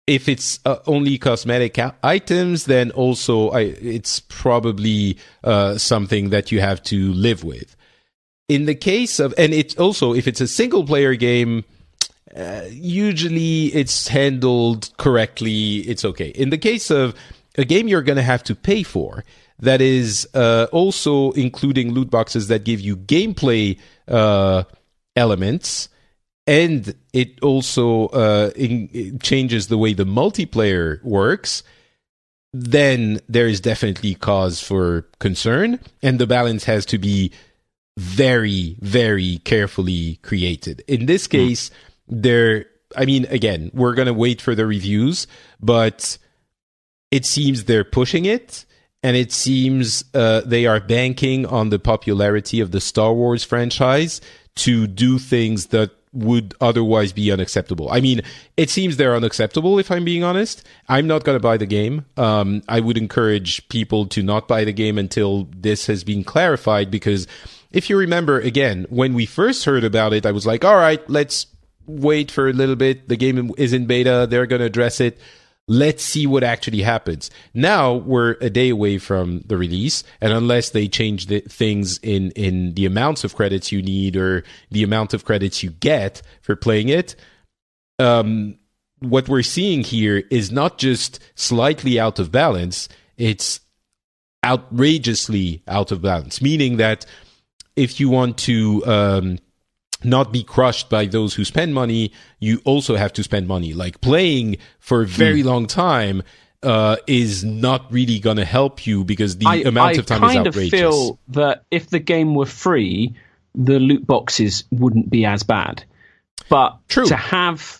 Speaker 1: If it's only cosmetic items, then also it's probably something that you have to live with. In the case of, and it's also, if it's a single player game, usually it's handled correctly. It's okay. In the case of a game you're going to have to pay for, that is also including loot boxes that give you gameplay elements, and it also it changes the way the multiplayer works, then there is definitely cause for concern, and the balance has to be very, very carefully created. In this case, again, we're going to wait for the reviews, but it seems they're pushing it, and it seems they are banking on the popularity of the Star Wars franchise to do things that would otherwise be unacceptable. I mean, it seems they're unacceptable, if I'm being honest. I'm not going to buy the game. I would encourage people to not buy the game until this has been clarified, because if you remember, again, when we first heard about it, I was like, all right, let's wait for a little bit. The game is in beta. They're going to address it. Let's see what actually happens. Now we're a day away from the release, and unless they change the things in the amounts of credits you need or the amount of credits you get for playing it, what we're seeing here is not just slightly out of balance, it's outrageously out of balance, meaning that if you want to not be crushed by those who spend money, you also have to spend money. Like, playing for a very long time is not really going to help you, because the amount of time is outrageous. I kind of feel
Speaker 2: that if the game were free, the loot boxes wouldn't be as bad. But to have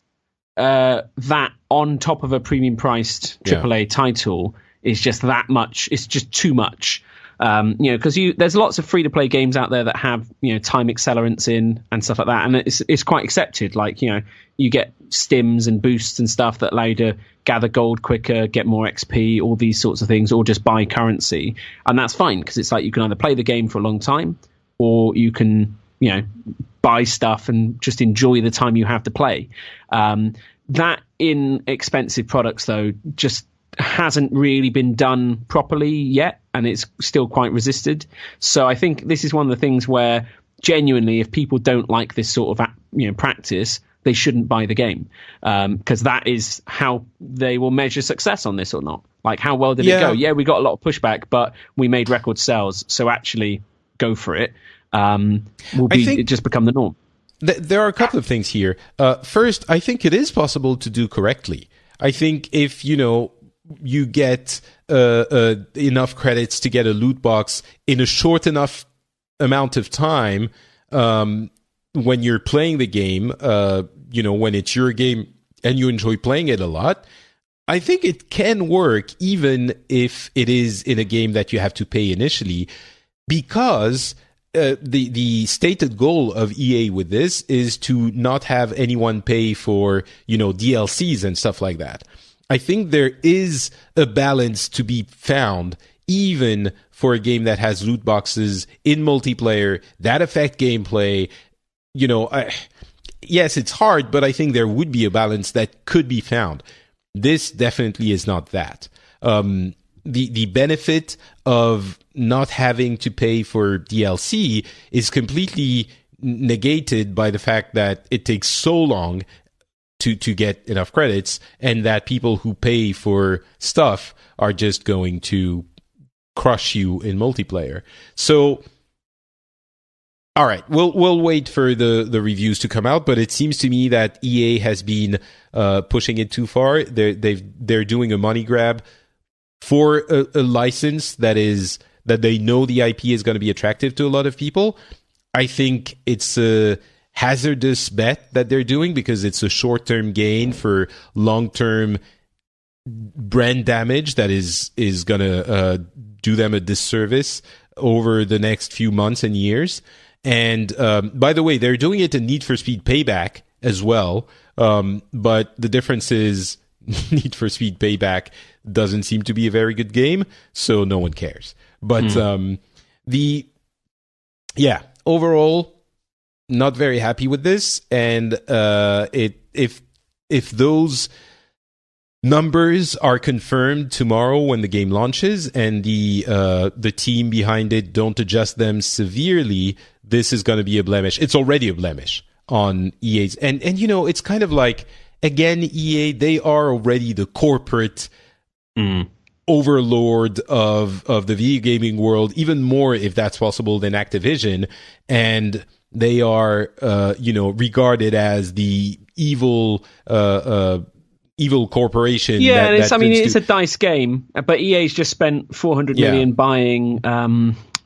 Speaker 2: that on top of a premium priced AAA title is just that much. It's just too much. Because there's lots of free-to-play games out there that have, time accelerants in and stuff like that, and it's quite accepted. Like, you get stims and boosts and stuff that allow you to gather gold quicker, get more XP, all these sorts of things, or just buy currency, and that's fine, because it's like you can either play the game for a long time, or you can, buy stuff and just enjoy the time you have to play. That in expensive products, though, just hasn't really been done properly yet, and it's still quite resisted. So I think this is one of the things where genuinely, if people don't like this sort of practice, they shouldn't buy the game, because that is how they will measure success on this or not. Like, how well did it go? Yeah, we got a lot of pushback, but we made record sales, so actually go for it. It just become the norm.
Speaker 1: There are a couple of things here. First, I think it is possible to do correctly. I think if you get enough credits to get a loot box in a short enough amount of time, when you're playing the game, when it's your game and you enjoy playing it a lot, I think it can work, even if it is in a game that you have to pay initially, because the stated goal of EA with this is to not have anyone pay for, DLCs and stuff like that. I think there is a balance to be found, even for a game that has loot boxes in multiplayer that affect gameplay. Yes, it's hard, but I think there would be a balance that could be found. This definitely is not that. The benefit of not having to pay for DLC is completely negated by the fact that it takes so long to get enough credits, and that people who pay for stuff are just going to crush you in multiplayer. So, all right, we'll wait for the reviews to come out, but it seems to me that EA has been pushing it too far. They're doing a money grab for a license that they know the IP is going to be attractive to a lot of people. I think it's a hazardous bet that they're doing, because it's a short-term gain for long-term brand damage that is going to do them a disservice over the next few months and years. And by the way, they're doing it in Need for Speed Payback as well, but the difference is Need for Speed Payback doesn't seem to be a very good game, so no one cares. But overall, not very happy with this, and if those numbers are confirmed tomorrow when the game launches, and the team behind it don't adjust them severely, this is going to be a blemish. It's already a blemish on EA's, and it's kind of like, again, EA, they are already the corporate overlord of the video gaming world, even more, if that's possible, than Activision, and they are regarded as the evil corporation.
Speaker 2: Yeah, it's a dice game, but EA's just spent 400 million buying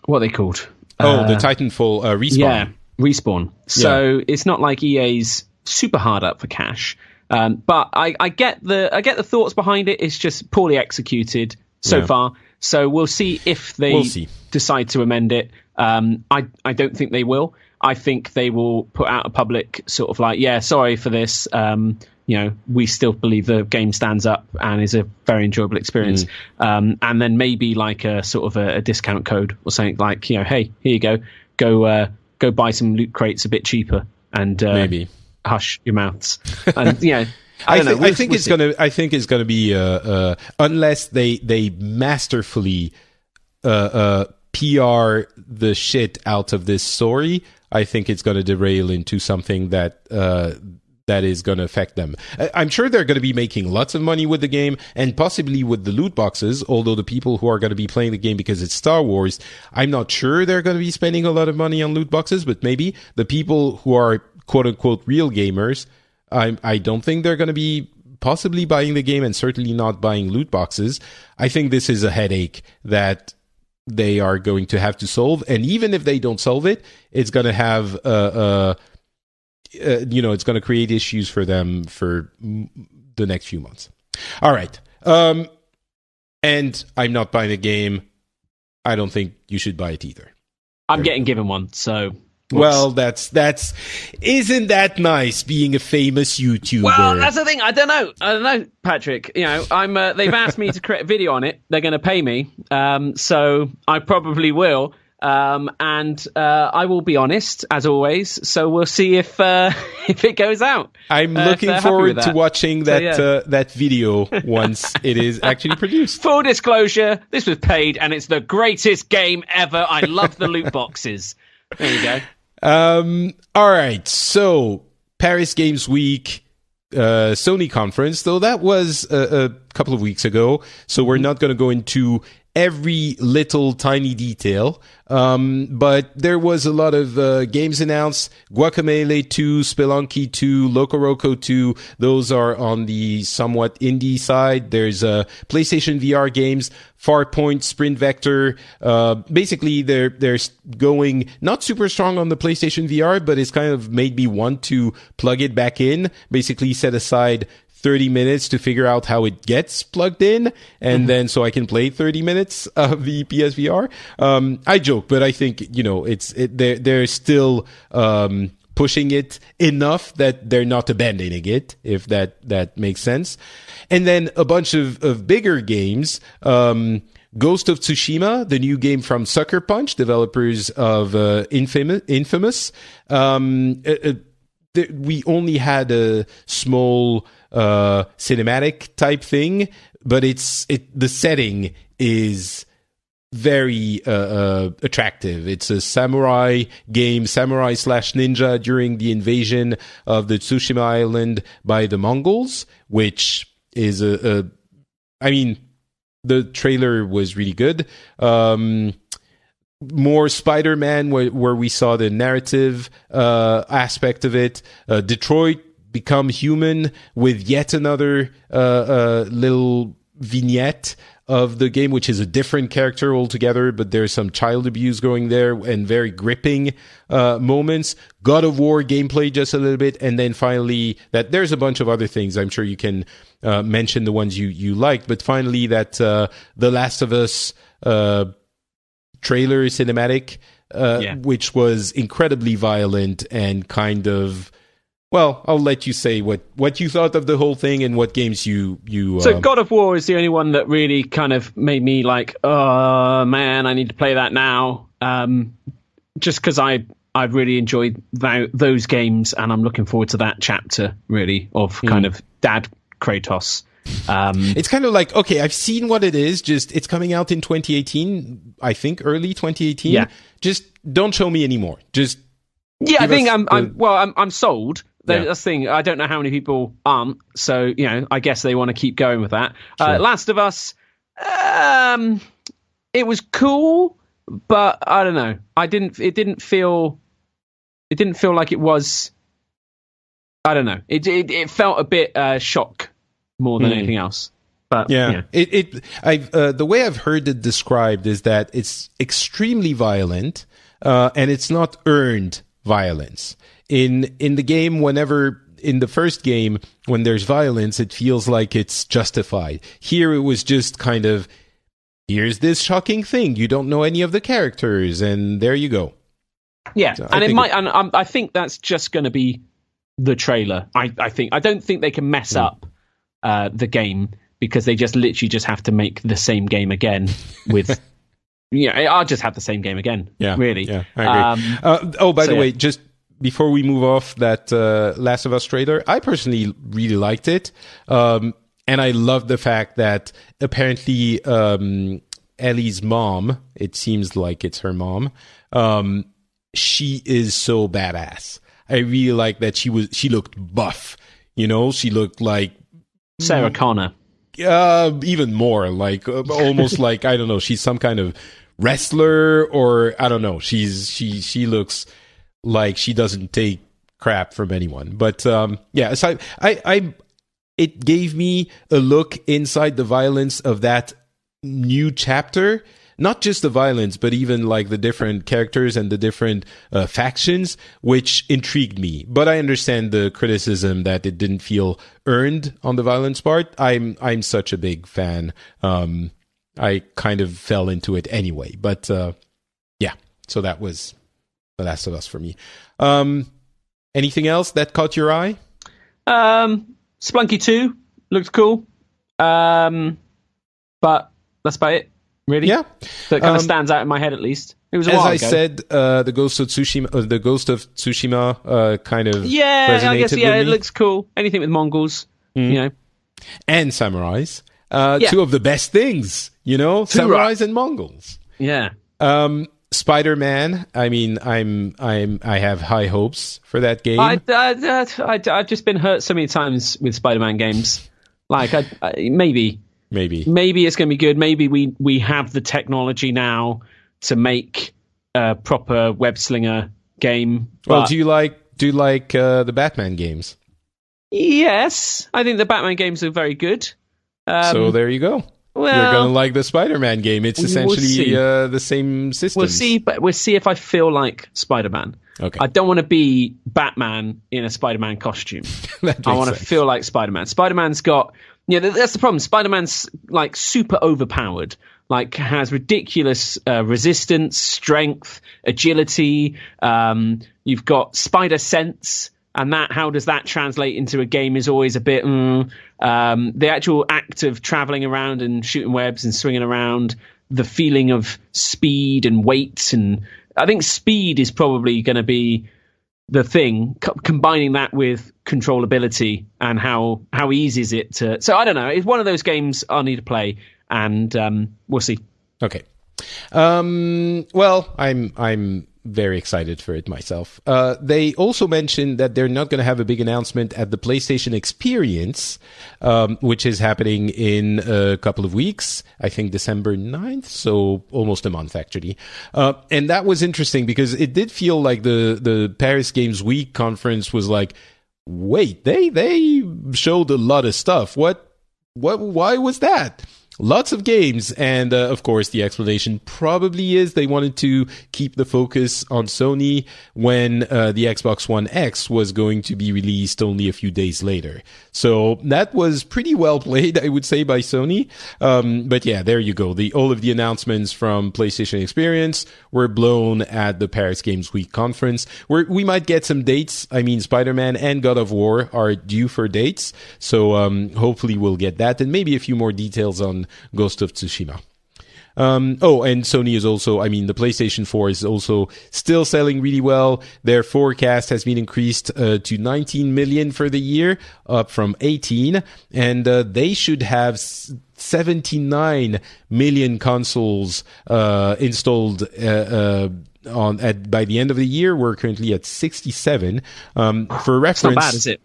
Speaker 2: what are they called?
Speaker 1: The Titanfall Respawn.
Speaker 2: Yeah, Respawn. So it's not like EA's super hard up for cash. But I get the thoughts behind it. It's just poorly executed so far. So we'll see if they decide to amend it. I don't think they will. I think they will put out a public sort of like, sorry for this. We still believe the game stands up and is a very enjoyable experience. And then maybe like a sort of a discount code or something like, hey, here you go buy some loot crates a bit cheaper and maybe hush your mouths. And I don't know. I think it's gonna be unless they masterfully PR the shit out of this story. I think it's going to derail into something that is going to affect them. I'm sure they're going to be making lots of money with the game and possibly with the loot boxes, although the people who are going to be playing the game because it's Star Wars, I'm not sure they're going to be spending a lot of money on loot boxes, but maybe the people who are quote-unquote real gamers, I don't think they're going to be possibly buying the game and certainly not buying loot boxes. I think this is a headache that they are going to have to solve, and even if they don't solve it, it's going to have it's going to create issues for them for the next few months. All right, and I'm not buying the game. I don't think you should buy it either. I'm getting given one, so.
Speaker 1: Well, that's isn't that nice being a famous YouTuber?
Speaker 2: Well, that's the thing. I don't know, Patrick. I'm. They've asked me to create a video on it. They're going to pay me, so I probably will. And I will be honest, as always. So we'll see if it goes out.
Speaker 1: I'm looking forward to watching that video once it is actually produced.
Speaker 2: Full disclosure: this was paid, and it's the greatest game ever. I love the loot boxes. There you go.
Speaker 1: All right. So Paris Games Week, Sony conference, though that was a couple of weeks ago. So we're not going to go into every little tiny detail. But there was a lot of games announced. Guacamelee 2, Spelunky 2, Loco Roco 2. Those are on the somewhat indie side. There's PlayStation VR games, Farpoint, Sprint Vector. Basically, they're going not super strong on the PlayStation VR, but it's kind of made me want to plug it back in. Basically, set aside 30 minutes to figure out how it gets plugged in, and then so I can play 30 minutes of the PSVR. I joke, but I think they're still pushing it enough that they're not abandoning it, if that makes sense. And then a bunch of bigger games. Ghost of Tsushima, the new game from Sucker Punch, developers of Infamous. We only had a small cinematic type thing, but the setting is very attractive. It's a samurai game, samurai/ninja during the invasion of the Tsushima Island by the Mongols, which is the trailer was really good. More Spider-Man, where we saw the narrative aspect of it. Detroit Become Human, with yet another little vignette of the game, which is a different character altogether, but there's some child abuse going there and very gripping moments. God of War gameplay just a little bit, and then finally there's a bunch of other things. I'm sure you can mention the ones you liked, but finally that The Last of Us trailer cinematic, which was incredibly violent and kind of, well, I'll let you say what you thought of the whole thing and what games you
Speaker 2: So God of War is the only one that really kind of made me like, oh man, I need to play that now. Just because I've really enjoyed those games, and I'm looking forward to that chapter really of kind of Dad Kratos.
Speaker 1: It's kind of like, okay, I've seen what it is, just it's coming out in 2018, I think early 2018. Yeah. Just don't show me anymore. Just
Speaker 2: I think I'm sold. That's the thing. I don't know how many people aren't, so I guess they want to keep going with that. Sure. Last of Us, it was cool, but I don't know. It didn't feel like it was. I don't know. It felt a bit shock more than anything else. But the way I've heard it described is that it's extremely violent, and it's not earned violence. In the game, whenever
Speaker 1: in the first game, when there's violence, it feels like it's justified. Here it was just kind of, here's this shocking thing. You don't know any of the characters, and there you go.
Speaker 2: Yeah, so I think that's just going to be the trailer. I don't think they can mess up the game, because they just literally just have to make the same game again with. I'll just have the same game again. Yeah, really.
Speaker 1: Yeah, I agree. By the way, just before we move off that Last of Us trailer, I personally really liked it. And I love the fact that apparently Ellie's mom, it seems like it's her mom, she is so badass. I really like that she looked buff. She looked like
Speaker 2: Sarah Connor.
Speaker 1: Even more like almost like, I don't know, she's some kind of wrestler, or I don't know. She looks like she doesn't take crap from anyone. But so it gave me a look inside the violence of that new chapter. Not just the violence, but even like the different characters and the different factions, which intrigued me. But I understand the criticism that it didn't feel earned on the violence part. I'm such a big fan. I kind of fell into it anyway. But so that was The Last of Us for me. Anything else that caught your eye?
Speaker 2: Splunky 2 looked cool. But that's about it. Really?
Speaker 1: Yeah.
Speaker 2: That kind of stands out in my head, at least. It was a while ago.
Speaker 1: As I said, the Ghost of Tsushima kind of
Speaker 2: resonated I guess, with it looks cool. Anything with Mongols, And
Speaker 1: samurais. Two of the best things, samurais and Mongols.
Speaker 2: Yeah.
Speaker 1: Spider-Man. I mean, I have high hopes for that game.
Speaker 2: I've just been hurt so many times with Spider-Man games. Like, maybe it's going to be good. Maybe we have the technology now to make a proper web slinger game.
Speaker 1: Well, do you like the Batman games?
Speaker 2: Yes, I think the Batman games are very good.
Speaker 1: So there you go.
Speaker 2: Well,
Speaker 1: you're going to like the Spider-Man game. It's essentially the same system.
Speaker 2: We'll see if I feel like Spider-Man.
Speaker 1: Okay.
Speaker 2: I don't want to be Batman in a Spider-Man costume. I want to feel like Spider-Man. Spider-Man's got... that's the problem. Spider-Man's like super overpowered, like has ridiculous resistance, strength, agility. You've got spider sense, and how does that translate into a game is always a bit. The actual act of traveling around and shooting webs and swinging around, the feeling of speed and weight, and I think speed is probably going to be the thing, combining that with controllability and how easy is it to... So I don't know. It's one of those games I'll need to play, and we'll see.
Speaker 1: Okay. Well, I'm very excited for it myself. They also mentioned that they're not going to have a big announcement at the PlayStation Experience, which is happening in a couple of weeks. I think December 9th, so almost a month, actually. And that was interesting because it did feel like the Paris Games Week conference was like, wait, they showed a lot of stuff. Why was that? Lots of games, and of course the explanation probably is they wanted to keep the focus on Sony when the Xbox One X was going to be released only a few days later. So that was pretty well played, I would say, by Sony. But yeah, there you go. All of the announcements from PlayStation Experience were blown at the Paris Games Week conference, where we might get some dates. I mean, Spider-Man and God of War are due for dates, so hopefully we'll get that, and maybe a few more details on Ghost of Tsushima. And Sony is also, the PlayStation 4 is also still selling really well. Their forecast has been increased to 19 million for the year, up from 18, and they should have 79 million consoles installed by the end of the year. We're currently at 67. For reference,
Speaker 2: it's not bad, is it?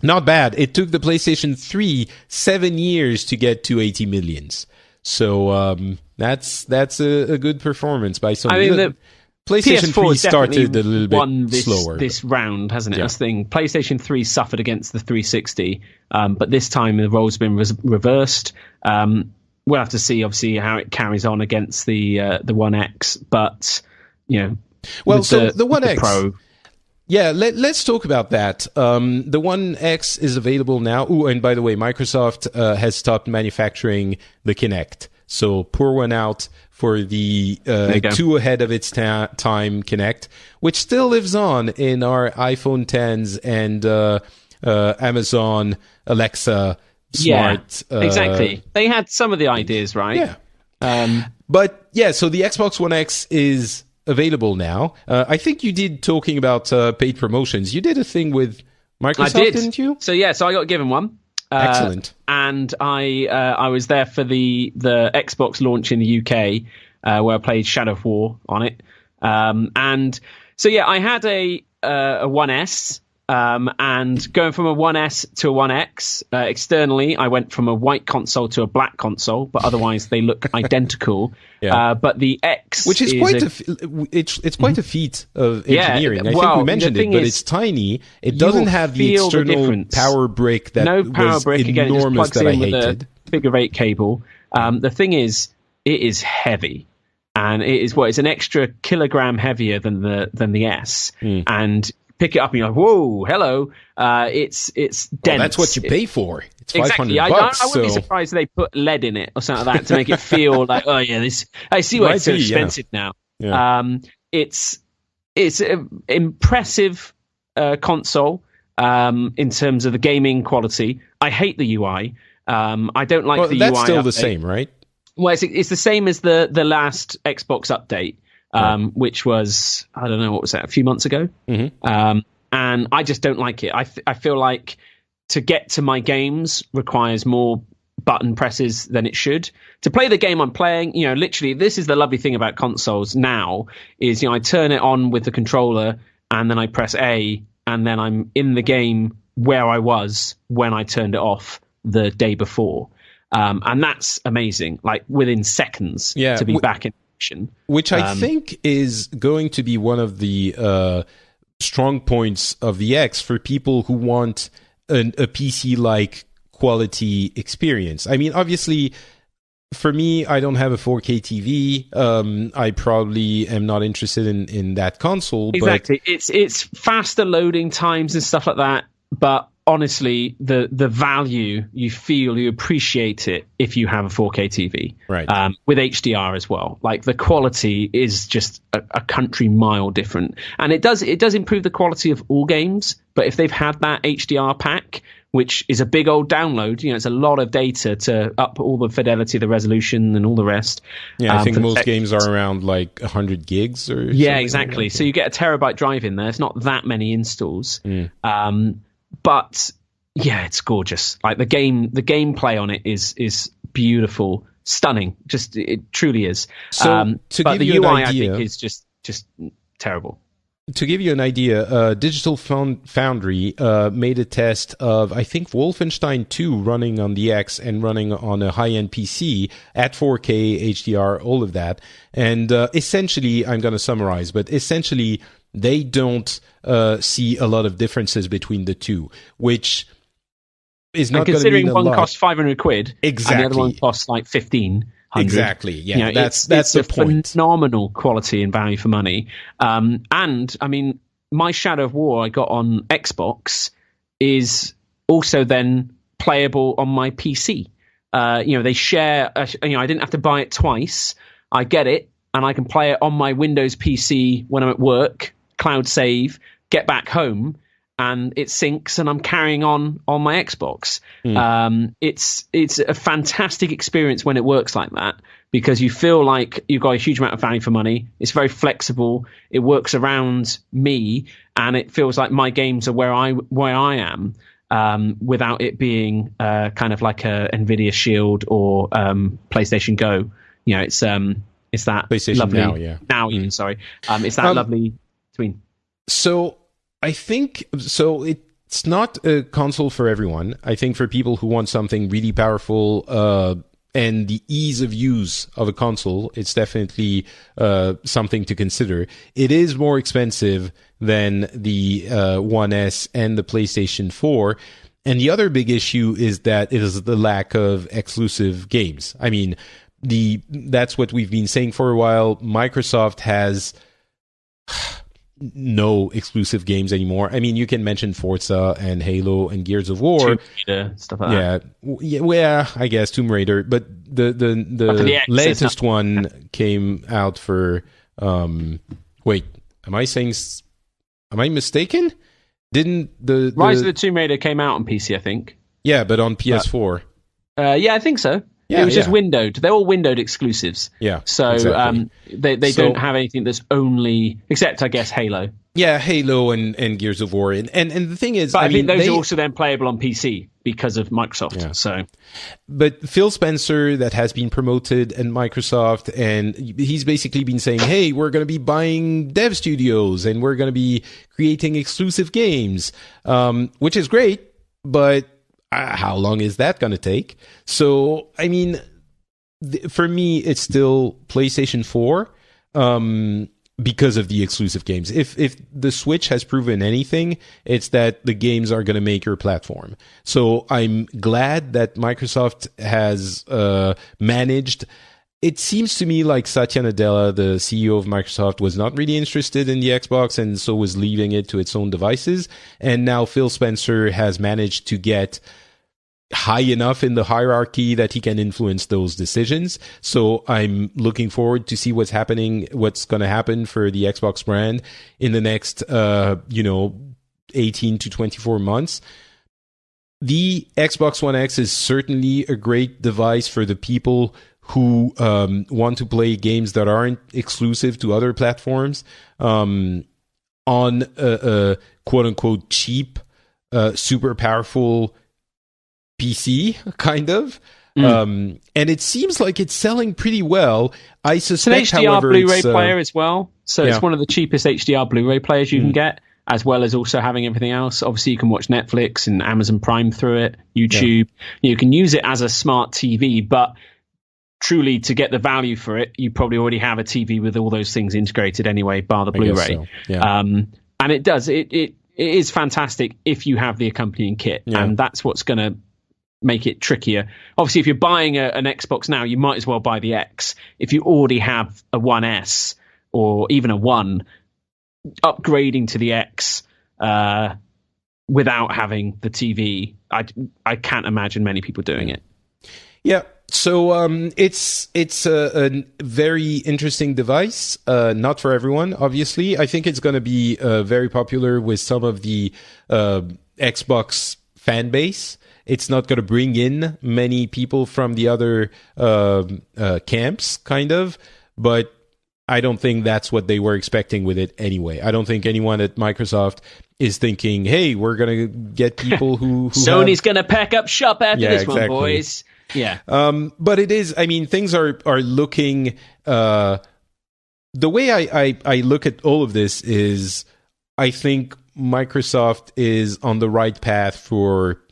Speaker 1: Not bad. It took the PlayStation 3 7 years to get to 80 millions. So that's a good performance by Sony.
Speaker 2: I mean, the
Speaker 1: PlayStation 3 started a little bit slower.
Speaker 2: This round, hasn't it? Yeah. That's the thing. PlayStation 3 suffered against the 360, but this time the role's been reversed. We'll have to see, obviously, how it carries on against the One X. But
Speaker 1: well, so the One X.
Speaker 2: Pro,
Speaker 1: Yeah, let's talk about that. The One X is available now. Oh, and by the way, Microsoft has stopped manufacturing the Kinect. So pour one out for the too ahead of its time Kinect, which still lives on in our iPhone 10s and Amazon Alexa smart.
Speaker 2: Yeah, exactly. They had some of the ideas, right?
Speaker 1: Yeah. But yeah, so the Xbox One X is available now. I think you did, talking about paid promotions, you did a thing with Microsoft, didn't you?
Speaker 2: So I got given one.
Speaker 1: Excellent.
Speaker 2: And I was there for the Xbox launch in the UK, where I played Shadow of War on it. And so I had a One S. And going from a 1S to a 1X, externally, I went from a white console to a black console, but otherwise they look identical. But the X,
Speaker 1: which is quite it's quite a feat of engineering. I think we mentioned it, but it's tiny. It doesn't have the external power brick that was enormous that I hated.
Speaker 2: Figure 8 cable. The thing is, it is heavy. And it is it's an extra kilogram heavier than the S. And pick it up and you're like, whoa, hello. It's dense. Well,
Speaker 1: that's what you pay for. It's $500.
Speaker 2: Exactly. I wouldn't be surprised if they put lead in it or something like that to make it feel like, oh yeah, this. I see why it's so expensive now. Yeah. It's an impressive console in terms of the gaming quality. I hate the UI. I don't like the UI.
Speaker 1: That's still the same, right?
Speaker 2: Well, it's the same as the last Xbox update. Which was, I don't know, what was that, a few months ago? Mm-hmm. And I just don't like it. I feel like to get to my games requires more button presses than it should. To play the game I'm playing, literally, this is the lovely thing about consoles now, is, I turn it on with the controller and then I press A and then I'm in the game where I was when I turned it off the day before. And that's amazing, like within seconds to be back in.
Speaker 1: Which I think is going to be one of the strong points of the X for people who want a PC-like quality experience. I mean, obviously, for me, I don't have a 4K TV. I probably am not interested in that console.
Speaker 2: Exactly. But it's faster loading times and stuff like that, but honestly, the value you appreciate it if you have a 4K TV,
Speaker 1: right?
Speaker 2: With HDR as well. Like the quality is just a country mile different, and it does improve the quality of all games. But if they've had that HDR pack, which is a big old download, it's a lot of data to up all the fidelity, the resolution, and all the rest.
Speaker 1: Yeah, I think most games are around like 100 gigs or
Speaker 2: exactly. Like so you get a terabyte drive in there. It's not that many installs. But yeah, it's gorgeous. Like the gameplay on it is beautiful, stunning. Just it truly is.
Speaker 1: So
Speaker 2: but the UI, I think, is just terrible.
Speaker 1: To give you an idea, Digital Foundry made a test of, I think, Wolfenstein 2 running on the X and running on a high-end PC at 4K, HDR, all of that. And essentially, I'm going to summarize, but essentially, they don't see a lot of differences between the two, which is not going to mean a lot.
Speaker 2: Considering one costs £500,
Speaker 1: exactly,
Speaker 2: and the other one costs like 1,500.
Speaker 1: Exactly, yeah, that's the point.
Speaker 2: Phenomenal quality and value for money. And I mean, my Shadow of War I got on Xbox is also then playable on my PC. They share. I didn't have to buy it twice. I get it, and I can play it on my Windows PC when I'm at work. Cloud save, get back home, and it syncs, and I'm carrying on my Xbox. It's a fantastic experience when it works like that, because you feel like you've got a huge amount of value for money. It's very flexible. It works around me, and it feels like my games are where I am, without it being kind of like a Nvidia Shield or PlayStation Go. It's that
Speaker 1: PlayStation
Speaker 2: lovely
Speaker 1: Now,
Speaker 2: sorry. It's that lovely between.
Speaker 1: So I think it's not a console for everyone. I think for people who want something really powerful and the ease of use of a console, it's definitely something to consider. It is more expensive than the One S and the PlayStation 4. And the other big issue is that it is the lack of exclusive games. I mean, that's what we've been saying for a while. Microsoft has no exclusive games anymore. I mean, you can mention Forza and Halo and Gears of War,
Speaker 2: Tomb Raider, stuff like that.
Speaker 1: Yeah, I guess Tomb Raider, but the latest one came out for. Wait, am I mistaken? Didn't the
Speaker 2: Rise of the Tomb Raider came out on PC? I think.
Speaker 1: Yeah, but on PS4.
Speaker 2: Yeah, I think so. Yeah, it was just windowed. They're all windowed exclusives.
Speaker 1: Yeah.
Speaker 2: So exactly. They don't have anything that's only, except I guess Halo.
Speaker 1: Yeah, Halo and Gears of War. And the thing is,
Speaker 2: but I think those are also then playable on PC because of Microsoft. Yeah. So,
Speaker 1: but Phil Spencer, that has been promoted in Microsoft, and he's basically been saying, hey, we're going to be buying dev studios and we're going to be creating exclusive games, which is great, but how long is that going to take? So, I mean, for me, it's still PlayStation 4 because of the exclusive games. If the Switch has proven anything, it's that the games are going to make your platform. So I'm glad that Microsoft has managed. It seems to me like Satya Nadella, the CEO of Microsoft, was not really interested in the Xbox and so was leaving it to its own devices. And now Phil Spencer has managed to get high enough in the hierarchy that he can influence those decisions. So I'm looking forward to see what's going to happen for the Xbox brand in the next, 18 to 24 months. The Xbox One X is certainly a great device for the people who want to play games that aren't exclusive to other platforms on a quote-unquote cheap, super powerful PC, kind of. And it seems like it's selling pretty well. I suspect,
Speaker 2: it's an HDR Blu-ray player as well. So it's one of the cheapest HDR Blu-ray players you can get, as well as also having everything else. Obviously, you can watch Netflix and Amazon Prime through it, YouTube. You can use it as a smart TV, but truly to get the value for it, you probably already have a TV with all those things integrated anyway, bar the Blu-ray. So. Yeah. And it does. It is fantastic if you have the accompanying kit. Yeah. And that's what's going to make it trickier. Obviously, if you're buying an Xbox now, you might as well buy the X. If you already have a One S or even a One, upgrading to the X without having the TV, I can't imagine many people doing it.
Speaker 1: Yeah. So it's a very interesting device. Not for everyone, obviously. I think it's going to be very popular with some of the Xbox fan base. It's not going to bring in many people from the other camps, kind of, but I don't think that's what they were expecting with it anyway. I don't think anyone at Microsoft is thinking, hey, we're going to get people who
Speaker 2: Sony's going to pack up shop after this one, boys. Yeah.
Speaker 1: But it is, I mean, things are looking, the way I look at all of this is I think Microsoft is on the right path for,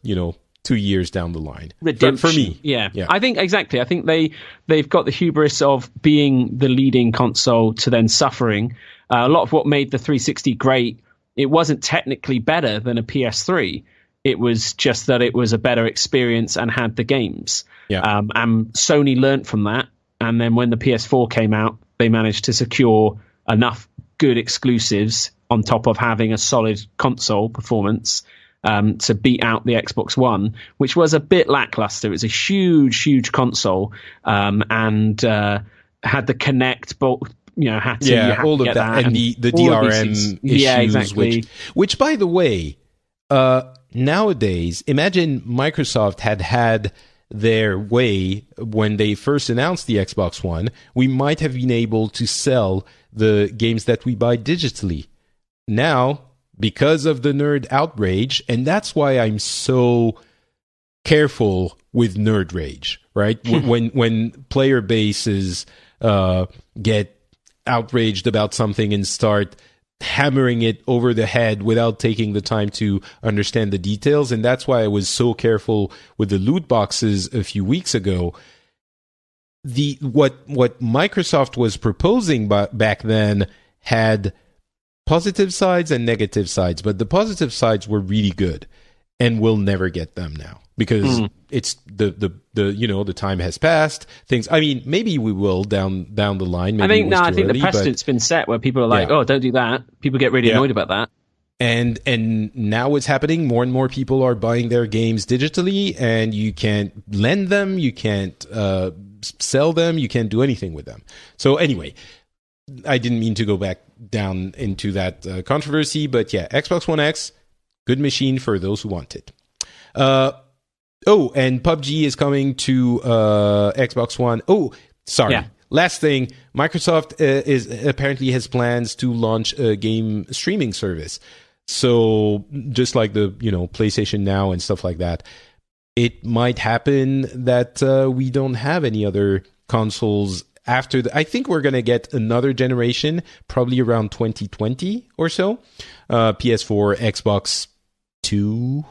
Speaker 1: 2 years down the line.
Speaker 2: Redemption.
Speaker 1: For me.
Speaker 2: Yeah. I think exactly. I think they've got the hubris of being the leading console to then suffering. A lot of what made the 360 great, it wasn't technically better than a PS3. It was just that it was a better experience and had the games. Yeah. And Sony learnt from that. And then when the PS4 came out, they managed to secure enough good exclusives on top of having a solid console performance to beat out the Xbox One, which was a bit lackluster. It was a huge, huge console and had the Kinect, but had
Speaker 1: all of that and the DRM issues.
Speaker 2: Yeah, exactly.
Speaker 1: Which, by the way, nowadays, imagine Microsoft had their way when they first announced the Xbox One. We might have been able to sell the games that we buy digitally. Now, because of the nerd outrage, and that's why I'm so careful with nerd rage, right? when player bases get outraged about something and start hammering it over the head without taking the time to understand the details. And that's why I was so careful with the loot boxes a few weeks ago. What Microsoft was proposing back then had positive sides and negative sides, but the positive sides were really good. and we'll never get them now because it's the time has passed. Things. I mean, maybe we will down the line. Maybe
Speaker 2: I think the precedent's been set where people are like, oh, don't do that. People get really annoyed about that.
Speaker 1: And now it's happening. More and more people are buying their games digitally, and you can't lend them, you can't sell them, you can't do anything with them. So anyway, I didn't mean to go back down into that controversy, but yeah, Xbox One X, good machine for those who want it. And PUBG is coming to Xbox One. Oh, sorry. Yeah. Last thing, Microsoft apparently has plans to launch a game streaming service. So just like the PlayStation Now and stuff like that, it might happen that we don't have any other consoles after I think we're going to get another generation, probably around 2020 or so. PS4, Xbox 2,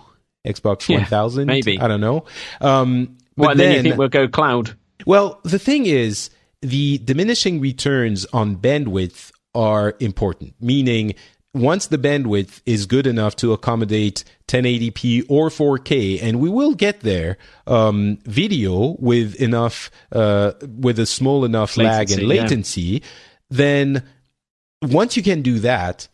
Speaker 1: Xbox 1000,
Speaker 2: maybe.
Speaker 1: I don't know.
Speaker 2: But then you think we'll go cloud?
Speaker 1: Well, the thing is, the diminishing returns on bandwidth are important, meaning once the bandwidth is good enough to accommodate 1080p or 4K, and we will get there, video with enough, with a small enough lag and latency, then once you can do that,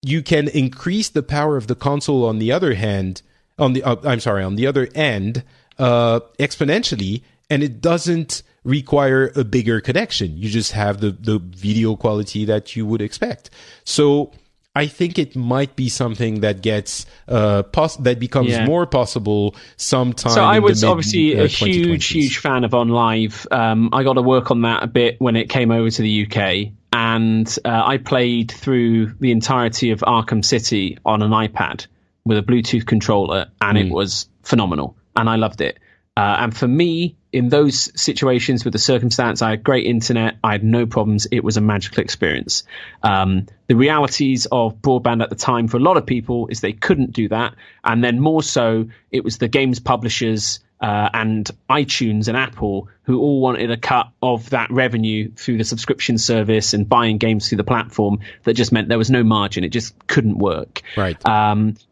Speaker 1: you can increase the power of the console on the other hand, on the other end, exponentially, and it doesn't require a bigger connection. You just have the video quality that you would expect. So I think it might be something that gets that becomes more possible sometime. So
Speaker 2: I was obviously a huge fan of OnLive. I got to work on that a bit when it came over to the UK, and I played through the entirety of Arkham City on an iPad with a Bluetooth controller, and it was phenomenal, and I loved it. And for me, in those situations with the circumstance, I had great internet. I had no problems. It was a magical experience. The realities of broadband at the time for a lot of people is they couldn't do that. And then more so, it was the games publishers and iTunes and Apple who all wanted a cut of that revenue through the subscription service and buying games through the platform. That just meant there was no margin. It just couldn't work.
Speaker 1: Right.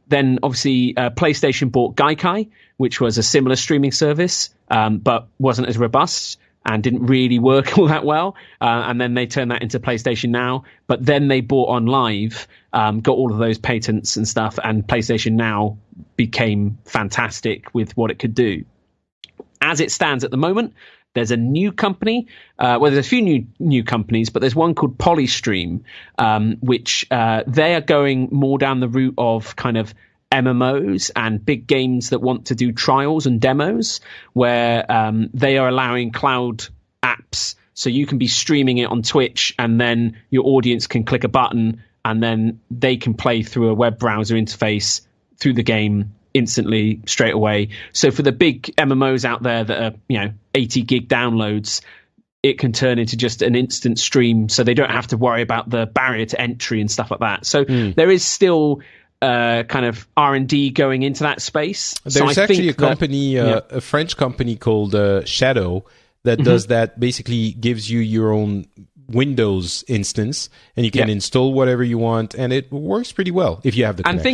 Speaker 2: Then obviously PlayStation bought Gaikai, which was a similar streaming service, but wasn't as robust and didn't really work all that well. And then they turned that into PlayStation Now. But then they bought OnLive, got all of those patents and stuff, and PlayStation Now became fantastic with what it could do. As it stands at the moment, there's a new company. There's a few new companies, but there's one called Polystream, which they are going more down the route of kind of MMOs and big games that want to do trials and demos, where they are allowing cloud apps, so you can be streaming it on Twitch, and then your audience can click a button, and then they can play through a web browser interface through the game instantly, straight away. So for the big MMOs out there that are 80 gig downloads, it can turn into just an instant stream, so they don't have to worry about the barrier to entry and stuff like that. So there is still kind of R&D going into that space.
Speaker 1: There's actually a company, a French company called Shadow that does that. Basically gives you your own Windows instance, and you can install whatever you want, and it works pretty well if you have the connection.
Speaker 2: And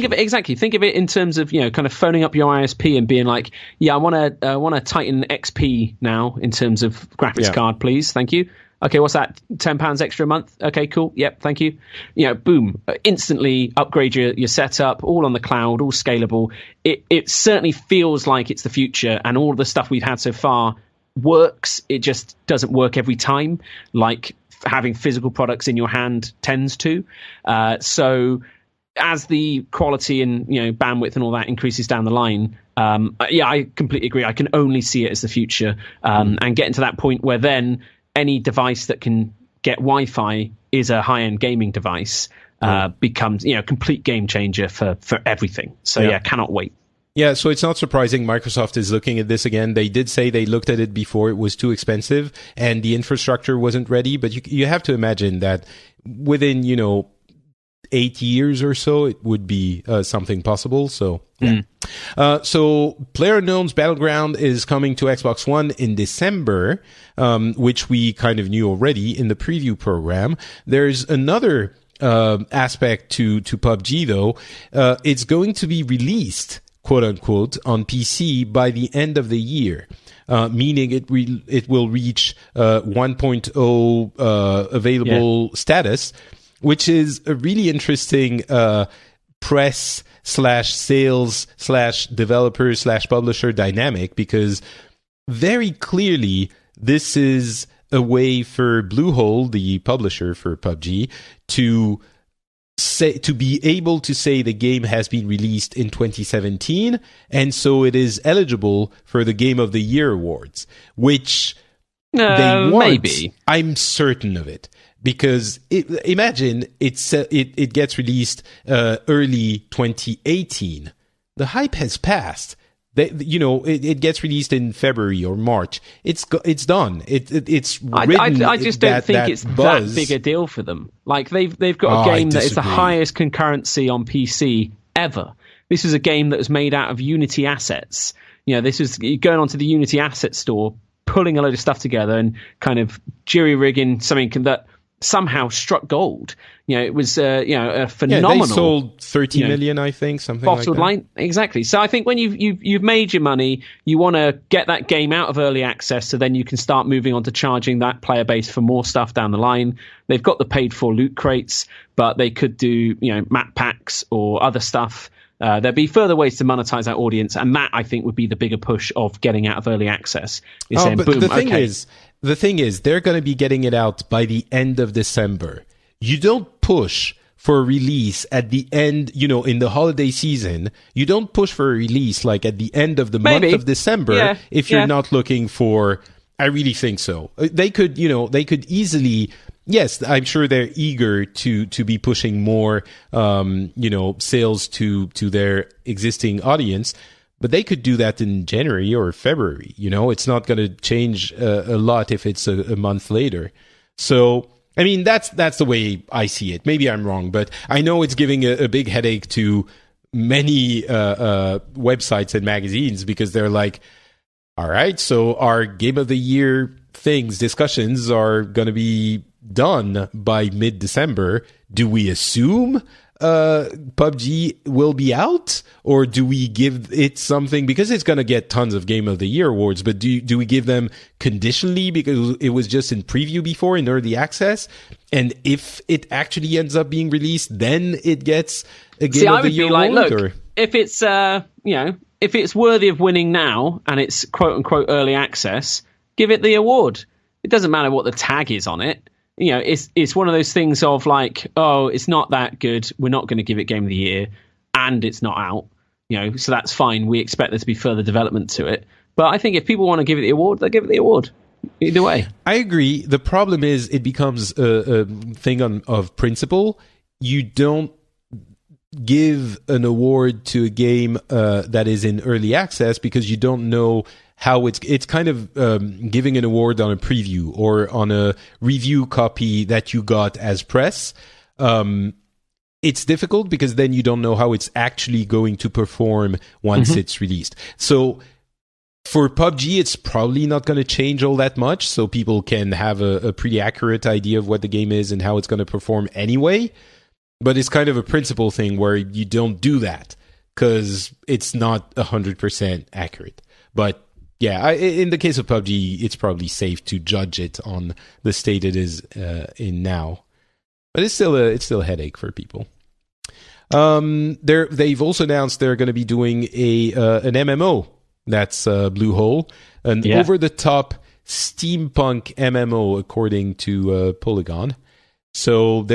Speaker 2: think of it in terms of kind of phoning up your ISP and being like, I want a Titan XP now in terms of graphics card, please, thank you. Okay, what's that? £10 extra a month? Okay, cool. Yep, thank you. Boom, instantly upgrade your setup, all on the cloud, all scalable. It certainly feels like it's the future, and all of the stuff we've had so far works. It just doesn't work every time, like having physical products in your hand tends to. So as the quality and bandwidth and all that increases down the line, I completely agree. I can only see it as the future, and getting to that point where then any device that can get Wi-Fi is a high-end gaming device becomes complete game changer for everything. So cannot wait.
Speaker 1: Yeah, so it's not surprising Microsoft is looking at this again. They did say they looked at it before. It was too expensive and the infrastructure wasn't ready. But you have to imagine that within, 8 years or so, it would be something possible. So, so PlayerUnknown's Battleground is coming to Xbox One in December, which we kind of knew already in the preview program. There's another aspect to PUBG, though. It's going to be released quote unquote, on PC by the end of the year. Meaning it will reach 1.0 available status, which is a really interesting press /sales /developer /publisher dynamic, because very clearly this is a way for Bluehole, the publisher for PUBG, to be able to say the game has been released in 2017, and so it is eligible for the Game of the Year awards, which they want.
Speaker 2: Maybe.
Speaker 1: I'm certain of it, because imagine it gets released early 2018. The hype has passed. It gets released in February or March. It's done. It's written.
Speaker 2: I just don't think it's that big a deal for them. Like they've got a game that is the highest concurrency on PC ever. This is a game that was made out of Unity assets. This is going onto the Unity asset store, pulling a load of stuff together and kind of jury rigging something that somehow struck gold. It was a phenomenal.
Speaker 1: Yeah, they sold 30 million, I think, something like that.
Speaker 2: Bottled line, exactly. So I think when you've made your money, you want to get that game out of early access, so then you can start moving on to charging that player base for more stuff down the line. They've got the paid for loot crates, but they could do map packs or other stuff. There'd be further ways to monetize that audience, and that I think would be the bigger push of getting out of early access. Saying,
Speaker 1: but
Speaker 2: boom,
Speaker 1: the thing is, they're going to be getting it out by the end of December. You don't push for a release at the end, in the holiday season. You don't push for a release like at the end of the month of December if you're not looking for. I really think so. They could easily. Yes, I'm sure they're eager to be pushing more, sales to their existing audience. But they could do that in January or February. It's not going to change a lot if it's a month later. So, I mean, that's the way I see it. Maybe I'm wrong, but I know it's giving a big headache to many websites and magazines, because they're like, all right, so our Game of the Year discussions are going to be done by mid-December. Do we assume PUBG will be out, or do we give it something because it's going to get tons of Game of the Year awards, but do we give them conditionally because it was just in preview before, in early access, and if it actually ends up being released, then it gets a Game of the Year award?
Speaker 2: Look, if it's if it's worthy of winning now and it's quote unquote early access, give it the award. It doesn't matter what the tag is on it. It's one of those things of like, oh, it's not that good, we're not going to give it Game of the Year, and it's not out. So that's fine. We expect there to be further development to it. But I think if people want to give it the award, they'll give it the award. Either way. I
Speaker 1: agree. The problem is it becomes a thing of principle. You don't give an award to a game that is in early access because you don't know how it's kind of giving an award on a preview or on a review copy that you got as press. It's difficult because then you don't know how it's actually going to perform once it's released. So for PUBG, it's probably not going to change all that much, so people can have a pretty accurate idea of what the game is and how it's going to perform anyway. But it's kind of a principle thing where you don't do that because it's not 100% accurate. But yeah, in the case of PUBG, it's probably safe to judge it on the state it is in now. But it's still a headache for people. They've also announced they're going to be doing an MMO. That's Bluehole, an over-the-top steampunk MMO, according to Polygon. So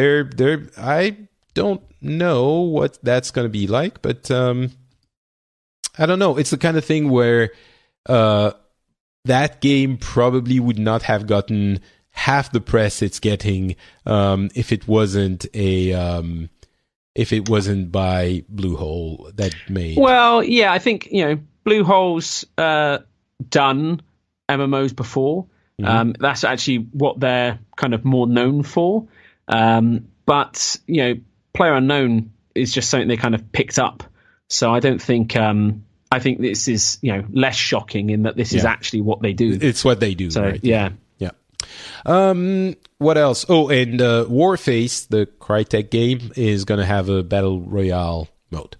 Speaker 1: I don't know what that's going to be like, but I don't know. It's the kind of thing where that game probably would not have gotten half the press it's getting if it wasn't by Bluehole that made.
Speaker 2: Well, yeah, I think Bluehole's done MMOs before. That's actually what they're kind of more known for. But PlayerUnknown is just something they kind of picked up. So I don't think. I think this is less shocking in that this is actually what they do.
Speaker 1: It's what they do.
Speaker 2: So
Speaker 1: right?
Speaker 2: yeah.
Speaker 1: What else? Oh, and Warface, the Crytek game, is going to have a battle royale mode.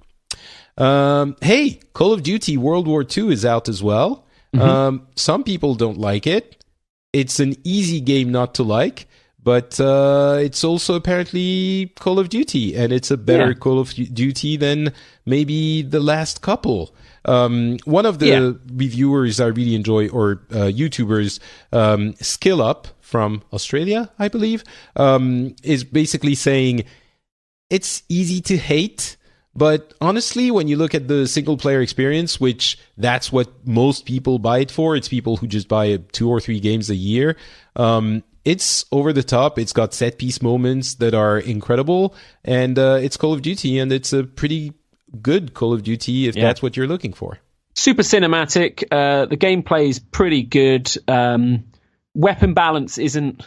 Speaker 1: Hey, Call of Duty World War II is out as well. Some people don't like it. It's an easy game not to like, but it's also apparently Call of Duty, and it's a better Call of Duty than maybe the last couple. One of the reviewers I really enjoy, or YouTubers, Skill Up from Australia, I believe, is basically saying it's easy to hate. But honestly, when you look at the single-player experience, which that's what most people buy it for, it's people who just buy 2 or 3 games a year. It's over the top. It's got set-piece moments that are incredible, and it's Call of Duty, and it's a pretty good Call of Duty if that's what you're looking for.
Speaker 2: Super cinematic. The gameplay is pretty good. Weapon balance isn't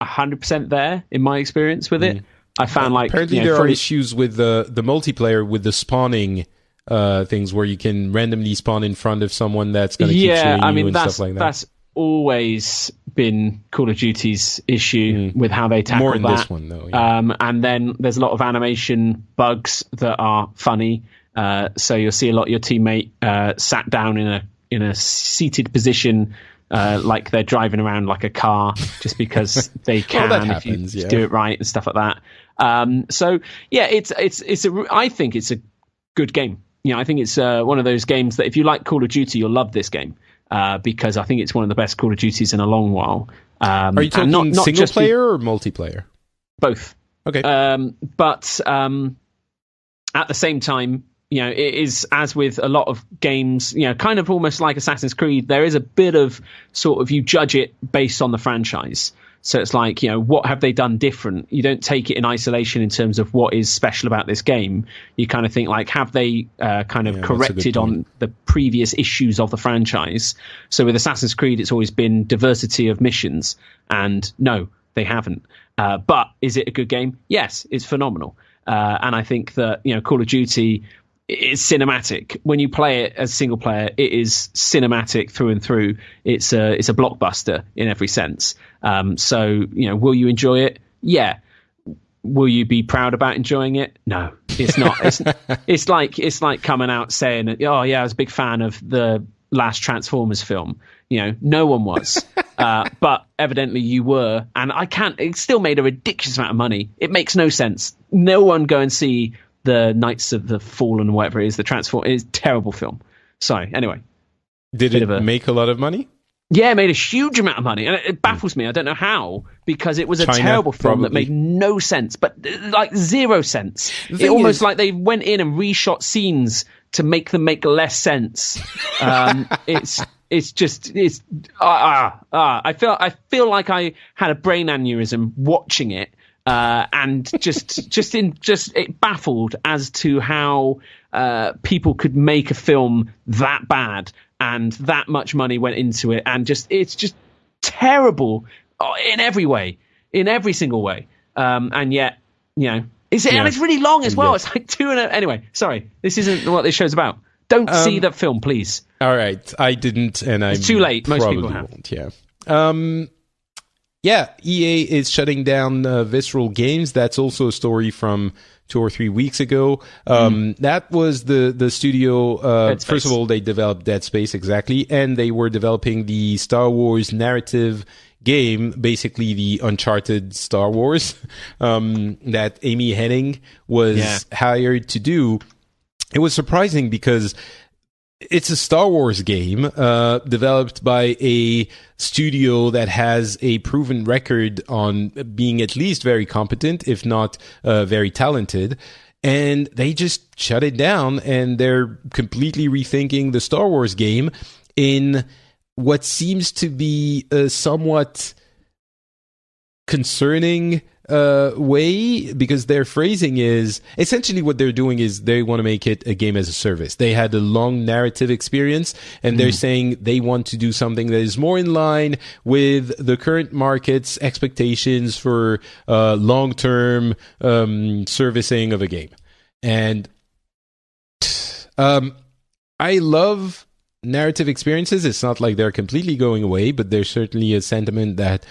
Speaker 2: 100% there in my experience with it. I found
Speaker 1: apparently there are issues with the multiplayer with the spawning things where you can randomly spawn in front of someone that's going to keep shooting you and stuff like that.
Speaker 2: That's always been Call of Duty's issue with how they tackle that.
Speaker 1: More in this one though. Yeah.
Speaker 2: And then there's a lot of animation bugs that are funny. So you'll see a lot of your teammate sat down in a seated position. Like they're driving around like a car just because they can if you do it right and stuff like that. So yeah, I think it's a good game. You know, I think it's one of those games that if you like Call of Duty, you'll love this game because I think it's one of the best Call of Duties in a long while.
Speaker 1: Are you talking not single player or multiplayer?
Speaker 2: Both.
Speaker 1: Okay.
Speaker 2: But at the same time, you know, it is, as with a lot of games, you know, kind of almost like Assassin's Creed, there is a bit of sort of, you judge it based on the franchise. So it's like, you know, what have they done different? You don't take it in isolation in terms of what is special about this game. You kind of think like, have they kind of corrected on the previous issues of the franchise? So with Assassin's Creed, it's always been diversity of missions. And no, they haven't. But is it a good game? Yes, it's phenomenal. And I think that, you know, Call of Duty, it's cinematic. When you play it as single player, it is cinematic through and through. It's a blockbuster in every sense. So, you know, will you enjoy it? Yeah. Will you be proud about enjoying it? No, it's not. It's like coming out saying, "Oh yeah, I was a big fan of the last Transformers film." You know, no one was, but evidently you were, and it still made a ridiculous amount of money. It makes no sense. No one go and see the Knights of the Fallen, or whatever it is, the Transform. It is a terrible film. Sorry. Anyway,
Speaker 1: did it make a lot of money?
Speaker 2: Yeah, it made a huge amount of money, and it baffles me. I don't know how, because it was a terrible film that made no sense, but like 0 sense. It almost like they went in and reshot scenes to make them make less sense. I feel like I had a brain aneurysm watching it. And it baffled as to how people could make a film that bad and that much money went into it, and it's just terrible in every way, in every single way. And yet, you know, and it's really long as well. Yeah. It's like 2.5. Anyway, sorry, this isn't what this show's about. Don't see that film, please.
Speaker 1: All right, I didn't, and it's
Speaker 2: too late. Most people have.
Speaker 1: Won't, yeah. Yeah, EA is shutting down Visceral Games. That's also a story from 2 or 3 weeks ago. That was the studio. First of all, they developed Dead Space, exactly. And they were developing the Star Wars narrative game, basically the Uncharted Star Wars, that Amy Hennig was hired to do. It was surprising because it's a Star Wars game developed by a studio that has a proven record on being at least very competent, if not very talented. And they just shut it down, and they're completely rethinking the Star Wars game in what seems to be a somewhat concerning way, because their phrasing is essentially what they're doing is they want to make it a game as a service. They had a long narrative experience, and they're saying they want to do something that is more in line with the current market's expectations for long-term servicing of a game. And I love narrative experiences. It's not like they're completely going away, but there's certainly a sentiment that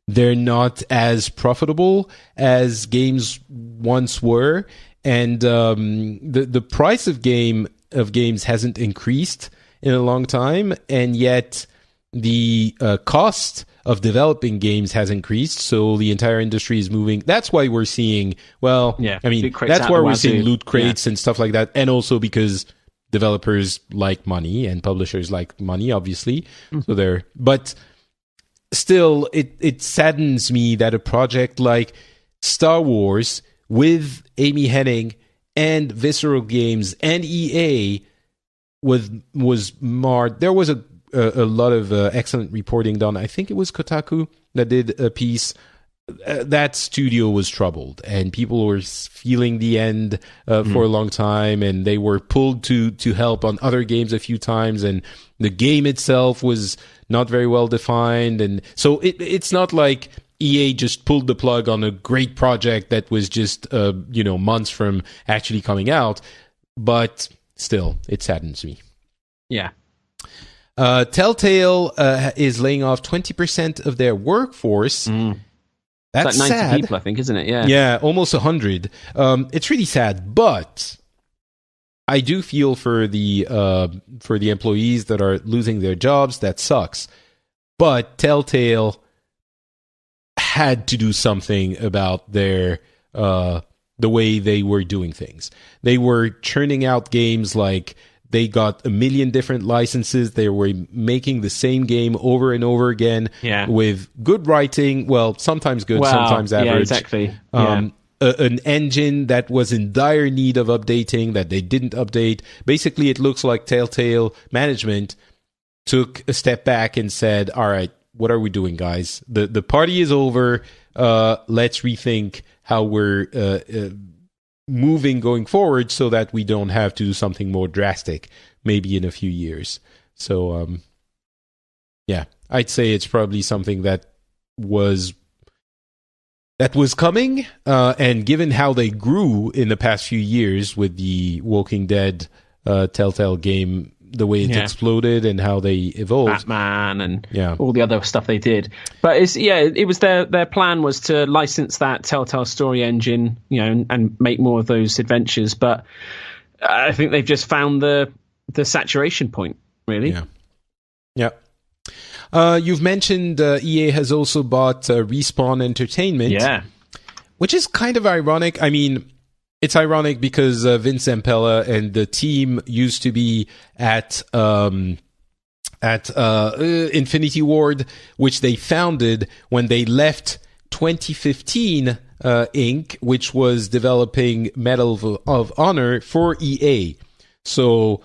Speaker 1: they're not as profitable as games once were. and the price of games hasn't increased in a long time, and yet the cost of developing games has increased, so the entire industry is moving. That's why we're seeing, that's why we're seeing loot crates and stuff like that, and also because developers like money and publishers like money, obviously. So but still, it saddens me that a project like Star Wars with Amy Hennig and Visceral Games and EA was marred. There was a lot of excellent reporting done. I think it was Kotaku that did a piece. That studio was troubled, and people were feeling the end for a long time, and they were pulled to help on other games a few times, and the game itself was not very well defined, and so it's not like EA just pulled the plug on a great project that was just months from actually coming out, but still, it saddens me.
Speaker 2: Yeah.
Speaker 1: Telltale is laying off 20% of their workforce. That's
Speaker 2: like 90
Speaker 1: sad.
Speaker 2: people, I think, isn't it? Yeah.
Speaker 1: Yeah, almost 100. It's really sad, but I do feel for the employees that are losing their jobs. That sucks. But Telltale had to do something about their the way they were doing things. They were churning out games like they got 1 million different licenses. They were making the same game over and over again with good writing. Well, sometimes good, sometimes average.
Speaker 2: Yeah, exactly.
Speaker 1: An engine that was in dire need of updating that they didn't update. Basically, it looks like Telltale management took a step back and said, all right, what are we doing, guys? The party is over. Let's rethink how we're moving going forward so that we don't have to do something more drastic maybe in a few years. So I'd say it's probably something that was coming, and given how they grew in the past few years with the Walking Dead Telltale game, the way it exploded and how they evolved,
Speaker 2: Batman and all the other stuff they did. But it was their plan was to license that Telltale story engine, and make more of those adventures. But I think they've just found the saturation point, really.
Speaker 1: Yeah. You've mentioned EA has also bought Respawn Entertainment, which is kind of ironic. I mean, it's ironic because Vince Zampella and the team used to be at Infinity Ward, which they founded when they left 2015 Inc., which was developing Medal of Honor for EA. So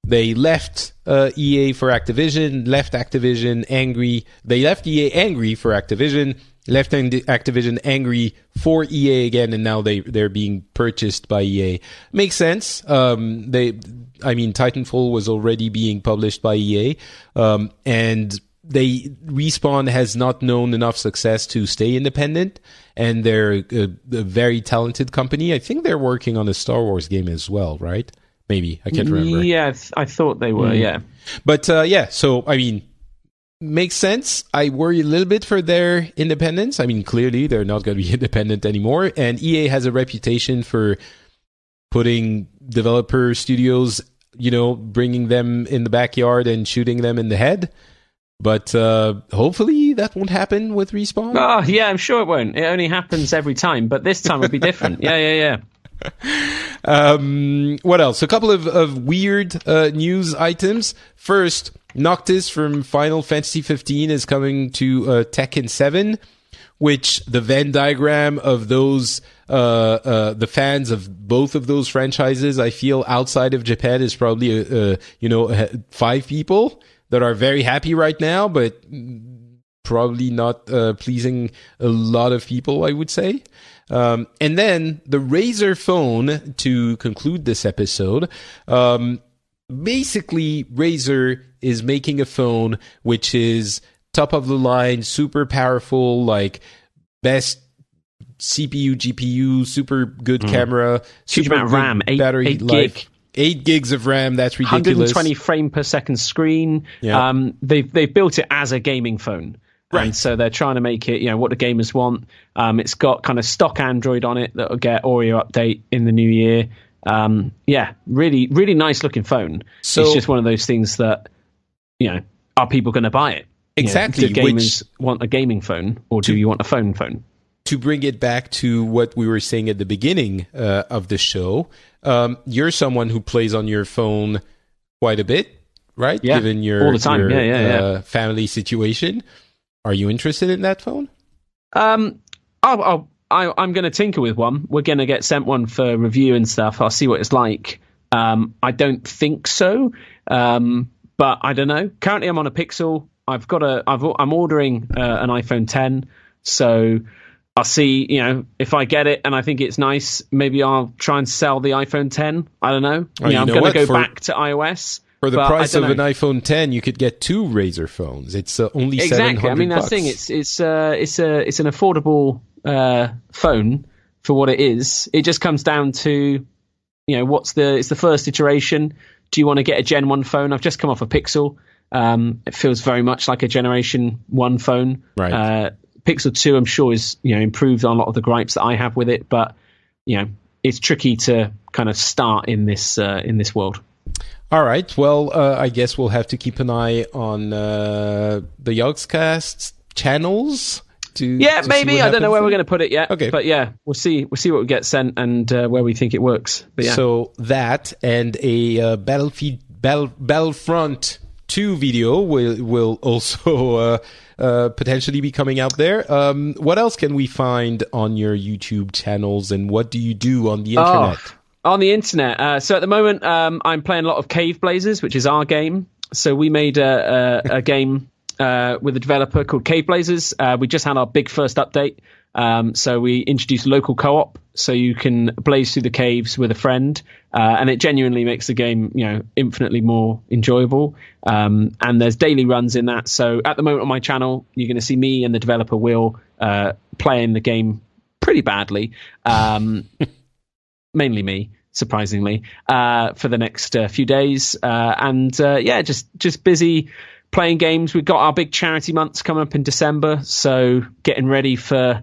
Speaker 1: they left EA for Activision, left Activision angry. They left EA angry for Activision, left Activision angry for EA again, and now they're being purchased by EA. Makes sense. Titanfall was already being published by EA, and Respawn has not known enough success to stay independent, and they're a very talented company. I think they're working on a Star Wars game as well, right? Maybe. I can't remember.
Speaker 2: Yeah, I thought they were, yeah.
Speaker 1: But, so, makes sense. I worry a little bit for their independence. Clearly, they're not going to be independent anymore. And EA has a reputation for putting developer studios, bringing them in the backyard and shooting them in the head. But hopefully that won't happen with Respawn.
Speaker 2: Oh, yeah, I'm sure it won't. It only happens every time. But this time will be different. Yeah.
Speaker 1: What else? A couple of weird news items. First, Noctis from Final Fantasy 15 is coming to Tekken 7, which the Venn diagram of those the fans of both of those franchises, I feel outside of Japan is probably 5 people that are very happy right now, but probably not pleasing a lot of people, I would say. And then the Razer phone, to conclude this episode, basically Razer is making a phone which is top of the line, super powerful, like best CPU, GPU, super good camera,
Speaker 2: super amount of RAM,
Speaker 1: battery
Speaker 2: 8
Speaker 1: life.
Speaker 2: gig.
Speaker 1: 8 gigs of RAM, that's ridiculous.
Speaker 2: 120 frame per second screen. Yeah. They've built it as a gaming phone.
Speaker 1: Right.
Speaker 2: And so they're trying to make it, what the gamers want. It's got kind of stock Android on it that will get Oreo update in the new year. Really, really nice looking phone. So it's just one of those things that, are people going to buy it?
Speaker 1: Exactly.
Speaker 2: Do gamers want a gaming phone, or do you want a phone?
Speaker 1: To bring it back to what we were saying at the beginning of the show, you're someone who plays on your phone quite a bit, right?
Speaker 2: Yeah,
Speaker 1: given your
Speaker 2: all the time.
Speaker 1: Family situation. Are you interested in that phone?
Speaker 2: I'm going to tinker with one. We're going to get sent one for review and stuff. I'll see what it's like. I don't think so, but I don't know. Currently, I'm on a Pixel. I'm ordering an iPhone 10, so I'll see. If I get it and I think it's nice, maybe I'll try and sell the iPhone 10. I don't know. I'm going to go back to iOS.
Speaker 1: For the price of an iPhone 10, you could get 2 Razer phones. It's only $700.
Speaker 2: Exactly. I mean, that's the thing. It's an affordable phone for what it is. It just comes down to, it's the first iteration. Do you want to get a Gen 1 phone? I've just come off a Pixel. It feels very much like a Generation 1 phone.
Speaker 1: Right.
Speaker 2: Pixel 2, I'm sure, is improved on a lot of the gripes that I have with it, but it's tricky to kind of start in this world.
Speaker 1: All right. Well, I guess we'll have to keep an eye on the Yogscast channels.
Speaker 2: Maybe. I don't know where we're going to put it yet.
Speaker 1: Okay.
Speaker 2: But we'll see what we get sent and where we think it works. But
Speaker 1: So that and a Battlefront 2 video will also potentially be coming out there. What else can we find on your YouTube channels, and what do you do on the internet?
Speaker 2: On the internet. So at the moment, I'm playing a lot of Cave Blazers, which is our game. So we made a game with a developer called Cave Blazers. We just had our big first update. So we introduced local co-op, so you can blaze through the caves with a friend, and it genuinely makes the game, infinitely more enjoyable. And there's daily runs in that. So at the moment on my channel, you're going to see me and the developer Will playing the game pretty badly. Mainly me, surprisingly, for the next few days. Just busy playing games. We've got our big charity months coming up in December, so getting ready for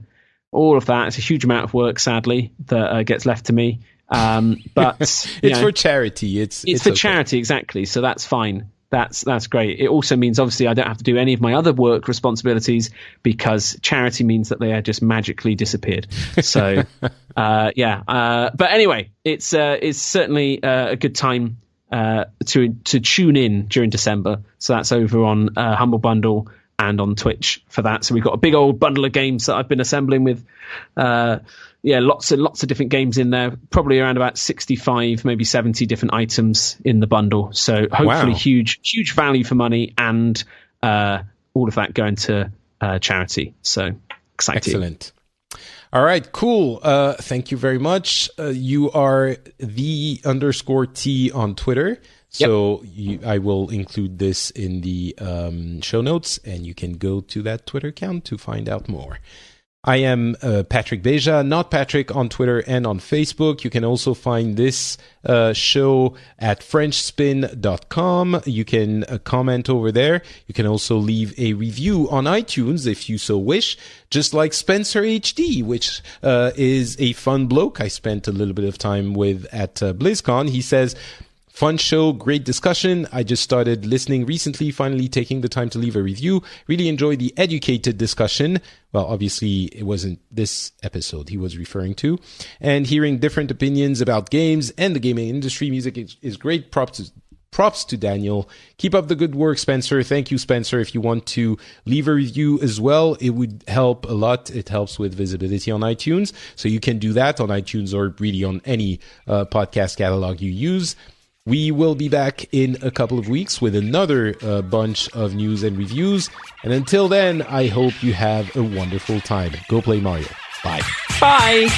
Speaker 2: all of that. It's a huge amount of work, sadly, that gets left to me. But
Speaker 1: it's for charity. It's
Speaker 2: for charity, exactly. So that's fine. That's great. It also means, obviously, I don't have to do any of my other work responsibilities because charity means that they are just magically disappeared. So, but anyway, it's certainly a good time to tune in during December. So that's over on Humble Bundle and on Twitch for that. So we've got a big old bundle of games that I've been assembling with. Lots of different games in there, probably around about 65, maybe 70 different items in the bundle. So hopefully huge value for money, and all of that going to charity. So exciting.
Speaker 1: Excellent. All right, cool. Thank you very much. You are _T on Twitter. So I will include this in the show notes, and you can go to that Twitter account to find out more. I am Patrick Beja, not Patrick, on Twitter and on Facebook. You can also find this show at FrenchSpin.com. You can comment over there. You can also leave a review on iTunes if you so wish, just like Spencer HD, which is a fun bloke I spent a little bit of time with at BlizzCon. He says, "Fun show, great discussion. I just started listening recently, finally taking the time to leave a review. Really enjoyed the educated discussion." Well, obviously, it wasn't this episode he was referring to. "And hearing different opinions about games and the gaming industry. Music is great. Props to Daniel. Keep up the good work, Spencer." Thank you, Spencer. If you want to leave a review as well, it would help a lot. It helps with visibility on iTunes. So you can do that on iTunes or really on any podcast catalog you use. We will be back in a couple of weeks with another bunch of news and reviews. And until then, I hope you have a wonderful time. Go play Mario. Bye.
Speaker 2: Bye.